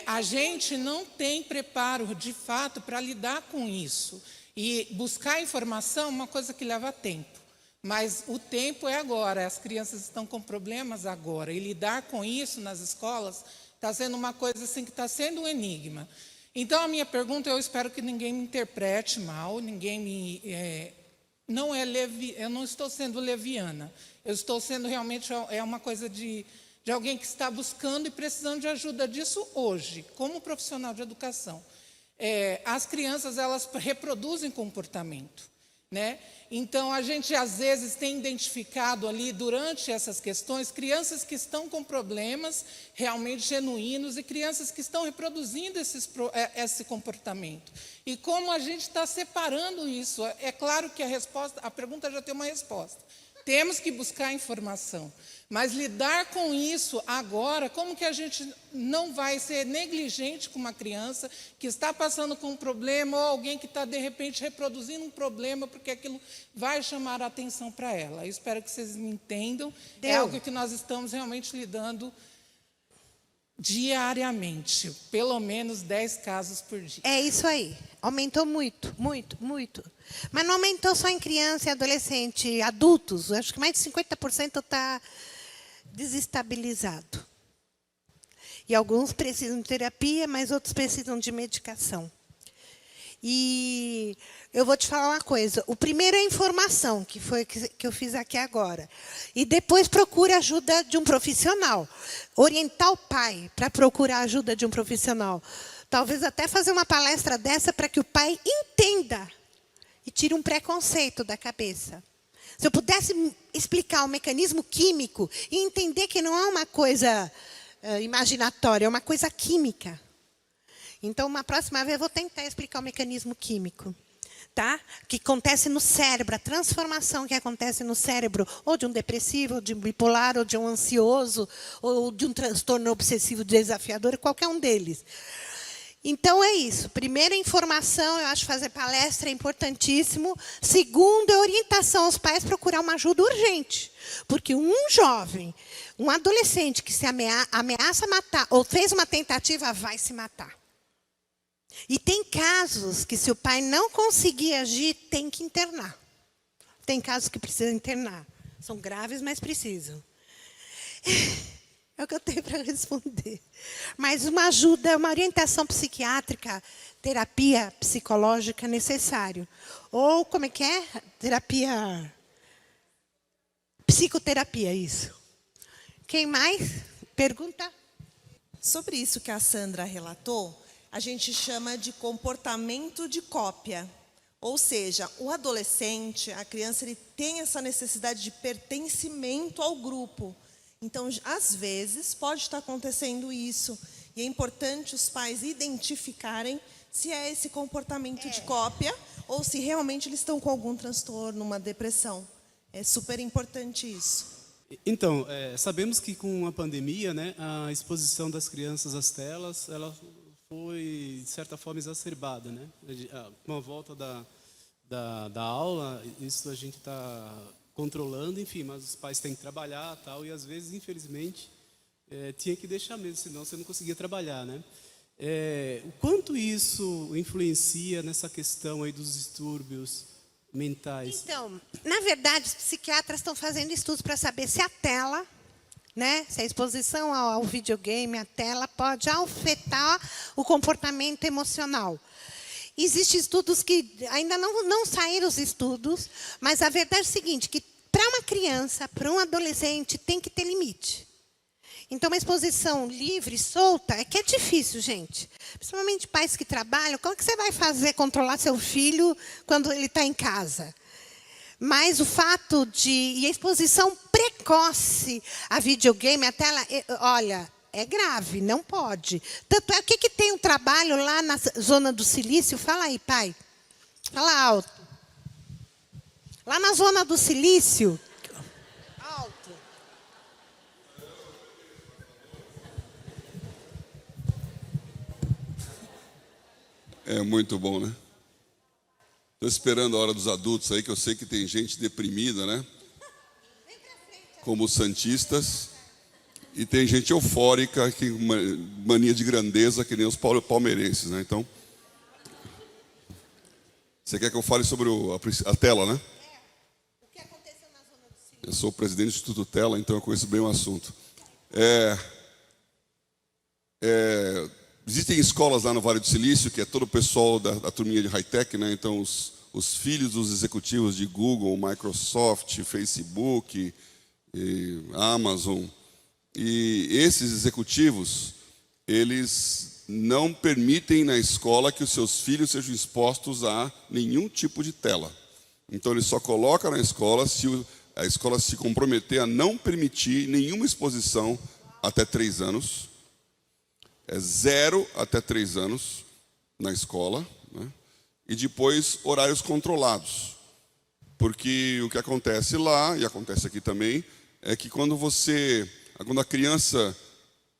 A gente não tem preparo, de fato, para lidar com isso. E buscar informação é uma coisa que leva tempo. Mas o tempo é agora, as crianças estão com problemas agora. E lidar com isso nas escolas está sendo uma coisa assim, que está sendo um enigma. Então, a minha pergunta, eu espero que ninguém me interprete mal, ninguém me... eu não estou sendo leviana, eu estou sendo realmente uma coisa de alguém que está buscando e precisando de ajuda disso hoje, como profissional de educação. As crianças, elas reproduzem comportamento, né? Então, a gente, às vezes, tem identificado ali, durante essas questões, crianças que estão com problemas realmente genuínos e crianças que estão reproduzindo esse comportamento. E como a gente está separando isso? É claro que a pergunta já tem uma resposta. Temos que buscar informação. Mas lidar com isso agora, como que a gente não vai ser negligente com uma criança que está passando com um problema ou alguém que está, de repente, reproduzindo um problema, porque aquilo vai chamar a atenção para ela. Eu espero que vocês me entendam. É algo que nós estamos realmente lidando diariamente. Pelo menos 10 casos por dia. É isso aí. Aumentou muito, muito, muito. Mas não aumentou só em criança e adolescente, adultos. Acho que mais de 50% está desestabilizado. E alguns precisam de terapia, mas outros precisam de medicação. E eu vou te falar uma coisa. O primeiro é a informação, que foi que eu fiz aqui agora. E depois procure a ajuda de um profissional. Orientar o pai para procurar a ajuda de um profissional. Talvez até fazer uma palestra dessa para que o pai entenda e tire um preconceito da cabeça. Se eu pudesse explicar o mecanismo químico e entender que não é uma coisa imaginatória, é uma coisa química. Então, uma próxima vez, eu vou tentar explicar o mecanismo químico. Tá? Que acontece no cérebro, a transformação que acontece no cérebro, ou de um depressivo, ou de um bipolar, ou de um ansioso, ou de um transtorno obsessivo desafiador, qualquer um deles. Então, é isso. Primeiro, informação, eu acho fazer palestra é importantíssimo. Segundo, a orientação aos pais procurar uma ajuda urgente. Porque um jovem, um adolescente que se ameaça matar, ou fez uma tentativa, vai se matar. E tem casos que, se o pai não conseguir agir, tem que internar. Tem casos que precisam internar. São graves, mas precisam. É o que eu tenho para responder. Mas uma ajuda, uma orientação psiquiátrica, terapia psicológica é necessário. Ou, como é que é? Terapia... Psicoterapia, isso. Quem mais? Pergunta? Sobre isso que a Sandra relatou, a gente chama de comportamento de cópia. Ou seja, o adolescente, a criança, ele tem essa necessidade de pertencimento ao grupo. Então, às vezes, pode estar acontecendo isso. E é importante os pais identificarem se é esse comportamento de cópia ou se realmente eles estão com algum transtorno, uma depressão. É super importante isso. Então, sabemos que com a pandemia, né, a exposição das crianças às telas, ela foi, de certa forma, exacerbada, né? Com a volta da aula, isso a gente está controlando, enfim, mas os pais têm que trabalhar, tal, e às vezes, infelizmente, tinha que deixar mesmo, senão você não conseguia trabalhar, né? O quanto isso influencia nessa questão aí dos distúrbios mentais? Então, na verdade, os psiquiatras estão fazendo estudos para saber se a tela, né, se a exposição ao videogame, a tela, pode afetar o comportamento emocional. Existem estudos que ainda não saíram os estudos, mas a verdade é o seguinte, que para uma criança, para um adolescente, tem que ter limite. Então, uma exposição livre, solta, é que é difícil, gente. Principalmente pais que trabalham, como é que você vai fazer controlar seu filho quando ele está em casa? Mas o fato e a exposição precoce a videogame, a tela, olha, é grave, não pode. Tanto é, o que tem um trabalho lá na zona do Silício? Fala aí, pai. Fala alto. Lá na zona do Silício. Alto. É muito bom, né? Estou esperando a hora dos adultos aí, que eu sei que tem gente deprimida, né? Como os santistas. E tem gente eufórica, que mania de grandeza, que nem os palmeirenses, né? Então, você quer que eu fale sobre a tela, né? O que aconteceu na zona do Silício? Eu sou o presidente do Instituto Tela, então eu conheço bem o assunto. existem escolas lá no Vale do Silício, que é todo o pessoal da turminha de high-tech, né? Então, os filhos dos executivos de Google, Microsoft, Facebook, Amazon. E esses executivos, eles não permitem na escola que os seus filhos sejam expostos a nenhum tipo de tela. Então, eles só colocam na escola se a escola se comprometer a não permitir nenhuma exposição até 3 anos. É 0 até 3 anos na escola, né? E depois horários controlados. Porque o que acontece lá, e acontece aqui também, é que quando a criança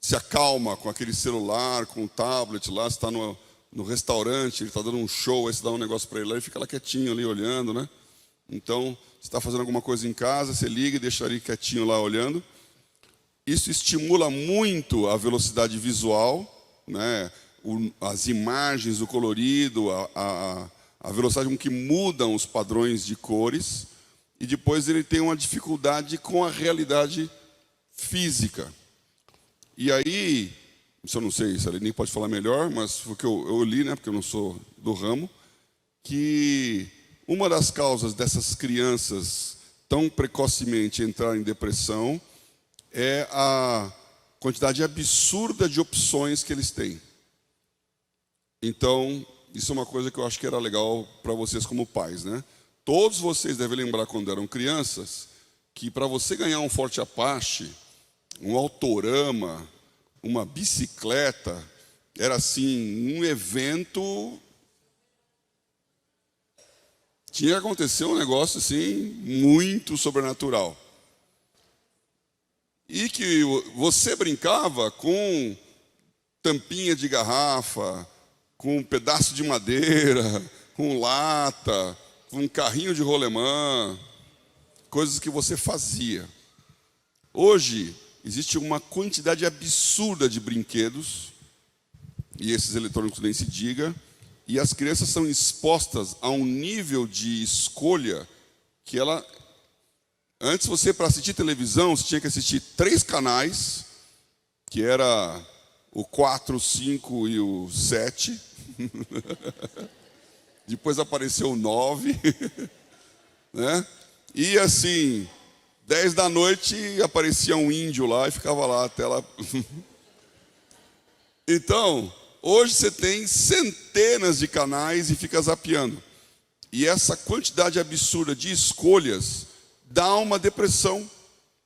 se acalma com aquele celular, com o tablet lá, você está no restaurante, ele está dando um show, aí você dá um negócio para ele lá, ele fica lá quietinho ali olhando, né? Então, você está fazendo alguma coisa em casa, você liga e deixa ele quietinho lá olhando. Isso estimula muito a velocidade visual, né? As imagens, o colorido, a velocidade com que mudam os padrões de cores. E depois ele tem uma dificuldade com a realidade física. E aí, isso eu não sei, se a Aline pode falar melhor, mas foi o que eu li, né, porque eu não sou do ramo, que uma das causas dessas crianças tão precocemente entrarem em depressão é a quantidade absurda de opções que eles têm. Então, isso é uma coisa que eu acho que era legal para vocês como pais, né? Todos vocês devem lembrar quando eram crianças que para você ganhar um Forte Apache, um Autorama, uma bicicleta, era assim, um evento. Tinha que acontecer um negócio assim, muito sobrenatural. E que você brincava com tampinha de garrafa, com um pedaço de madeira, com lata, com um carrinho de rolemã, coisas que você fazia. Hoje, existe uma quantidade absurda de brinquedos, e esses eletrônicos nem se diga, e as crianças são expostas a um nível de escolha que ela... Antes, para assistir televisão, você tinha que assistir 3 canais, que era o 4, o 5 e o 7. Depois apareceu o 9. Né? E assim, 10 da noite aparecia um índio lá e ficava lá até lá. Então, hoje você tem centenas de canais e fica zapeando. E essa quantidade absurda de escolhas dá uma depressão,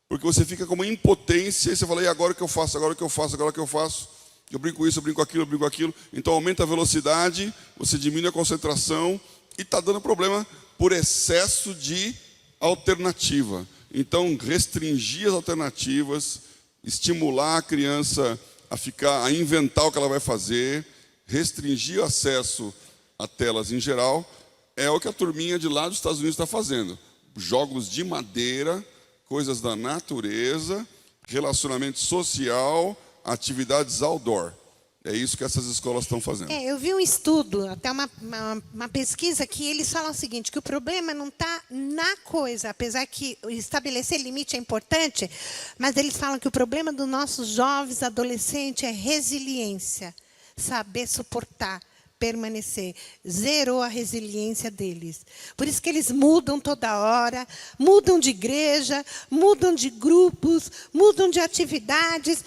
porque você fica com uma impotência e você fala, e agora o que eu faço, agora o que eu faço, agora o que eu faço? Eu brinco isso, eu brinco aquilo, eu brinco aquilo. Então aumenta a velocidade, você diminui a concentração e está dando problema por excesso de alternativa. Então restringir as alternativas, estimular a criança a inventar o que ela vai fazer, restringir o acesso a telas em geral, é o que a turminha de lá dos Estados Unidos está fazendo. Jogos de madeira, coisas da natureza, relacionamento social, atividades outdoor. É isso que essas escolas estão fazendo. Eu vi um estudo, até uma pesquisa, que eles falam o seguinte, que o problema não está na coisa, apesar que estabelecer limite é importante, mas eles falam que o problema dos nossos jovens, adolescentes, é resiliência, saber suportar, permanecer. Zerou a resiliência deles. Por isso que eles mudam toda hora, mudam de igreja, mudam de grupos, mudam de atividades.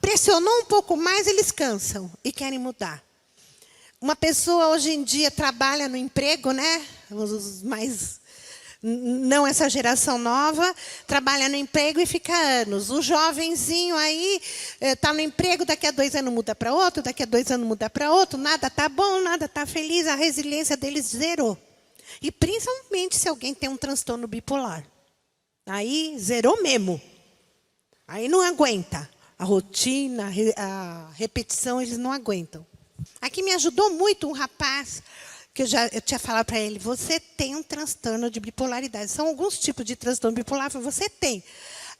Pressionou um pouco mais, eles cansam e querem mudar. Uma pessoa hoje em dia trabalha no emprego, né? Os mais... Não essa geração nova, trabalha no emprego e fica anos. O jovenzinho aí está no emprego, daqui a 2 anos muda para outro, daqui a 2 anos muda para outro, nada está bom, nada está feliz, a resiliência deles zerou. E principalmente se alguém tem um transtorno bipolar. Aí zerou mesmo. Aí não aguenta. A rotina, a repetição, eles não aguentam. Aqui me ajudou muito um rapaz, que eu tinha falado para ele, você tem um transtorno de bipolaridade. São alguns tipos de transtorno bipolar, você tem.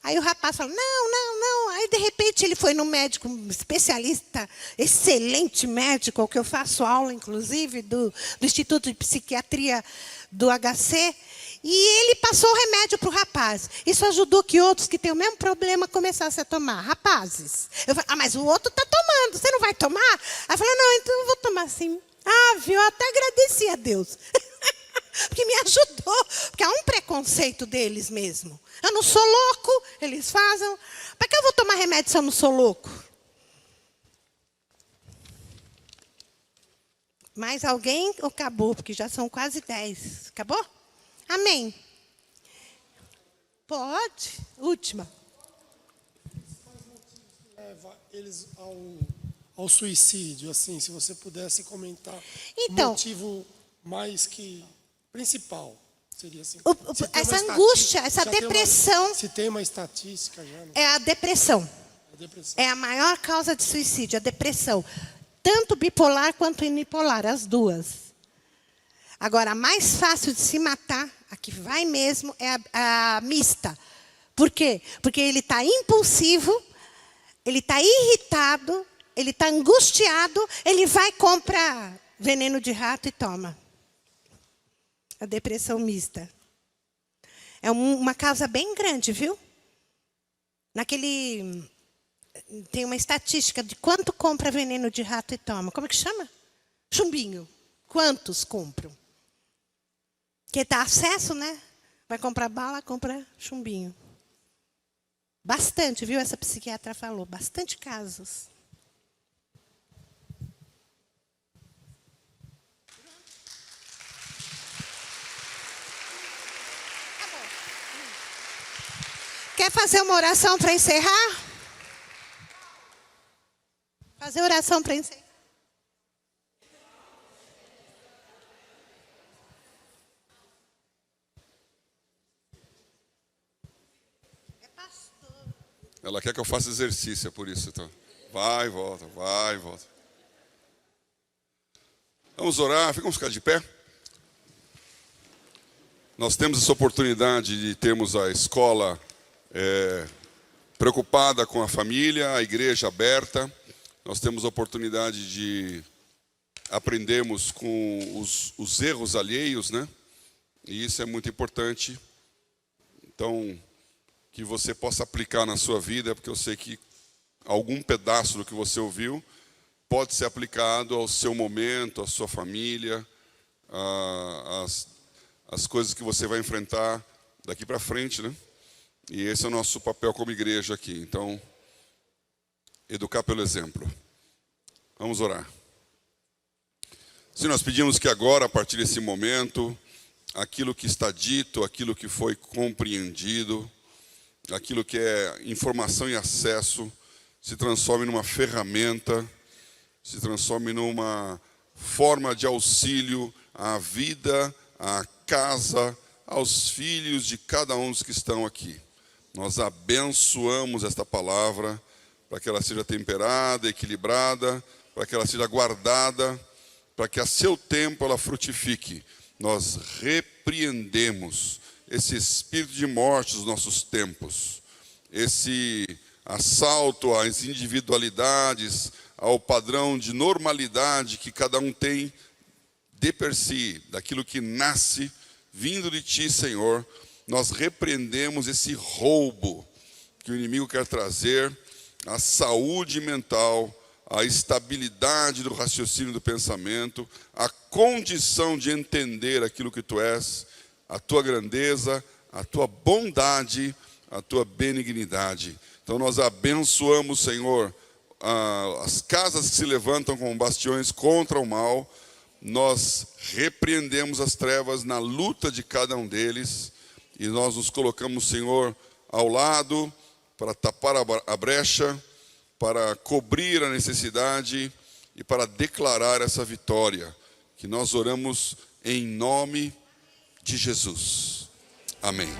Aí o rapaz falou, não. Aí, de repente, ele foi no médico, um especialista, excelente médico, que eu faço aula, inclusive, do Instituto de Psiquiatria do HC, e ele passou o remédio para o rapaz. Isso ajudou que outros que têm o mesmo problema começassem a tomar. Rapazes. Eu falei, mas o outro está tomando, você não vai tomar? como assim? Ah, viu, eu até agradeci a Deus. Porque me ajudou. Porque há um preconceito deles mesmo. Eu não sou louco, eles fazem. Para que eu vou tomar remédio se eu não sou louco? Mais alguém ou acabou? Porque já são quase 10. Acabou? Amém. Pode. Última. Leva eles ao suicídio, assim, se você pudesse comentar Então, o motivo mais que principal, seria assim. Essa angústia, essa depressão. Se tem uma estatística já. Não? É a depressão. A depressão. É a maior causa de suicídio, a depressão. Tanto bipolar quanto unipolar, as duas. Agora, a mais fácil de se matar, a que vai mesmo, é a mista. Por quê? Porque ele está impulsivo, ele está irritado, ele está angustiado, ele vai comprar veneno de rato e toma. A depressão mista. É uma causa bem grande, viu? Tem uma estatística de quanto compra veneno de rato e toma. Como é que chama? Chumbinho. Quantos compram? Porque dá acesso, né? Vai comprar bala, compra chumbinho. Bastante, viu? Essa psiquiatra falou. Bastante casos. Quer fazer uma oração para encerrar? Fazer oração para encerrar. É pastor. Ela quer que eu faça exercício, é por isso. Então. Vai e volta, vai e volta. Vamos orar, vamos ficar de pé. Nós temos essa oportunidade de termos a escola preocupada com a família, a igreja aberta. Nós temos a oportunidade de aprendermos com os erros alheios, né? E isso é muito importante. Então, que você possa aplicar na sua vida, porque eu sei que algum pedaço do que você ouviu pode ser aplicado ao seu momento, à sua família, às coisas que você vai enfrentar daqui para frente, né? E esse é o nosso papel como igreja aqui. Então, educar pelo exemplo. Vamos orar. Se nós pedimos que agora, a partir desse momento, aquilo que está dito, aquilo que foi compreendido, aquilo que é informação e acesso, se transforme numa ferramenta, se transforme numa forma de auxílio à vida, à casa, aos filhos de cada um dos que estão aqui. Nós abençoamos esta palavra para que ela seja temperada, equilibrada, para que ela seja guardada, para que a seu tempo ela frutifique. Nós repreendemos esse espírito de morte dos nossos tempos, esse assalto às individualidades, ao padrão de normalidade que cada um tem de per si, daquilo que nasce vindo de Ti, Senhor. Nós repreendemos esse roubo que o inimigo quer trazer à saúde mental, à estabilidade do raciocínio do pensamento, à condição de entender aquilo que Tu és, a Tua grandeza, a Tua bondade, a Tua benignidade. Então nós abençoamos, Senhor, as casas que se levantam como bastiões contra o mal. Nós repreendemos as trevas na luta de cada um deles. E nós nos colocamos, Senhor, ao lado para tapar a brecha, para cobrir a necessidade e para declarar essa vitória, que nós oramos em nome de Jesus. Amém.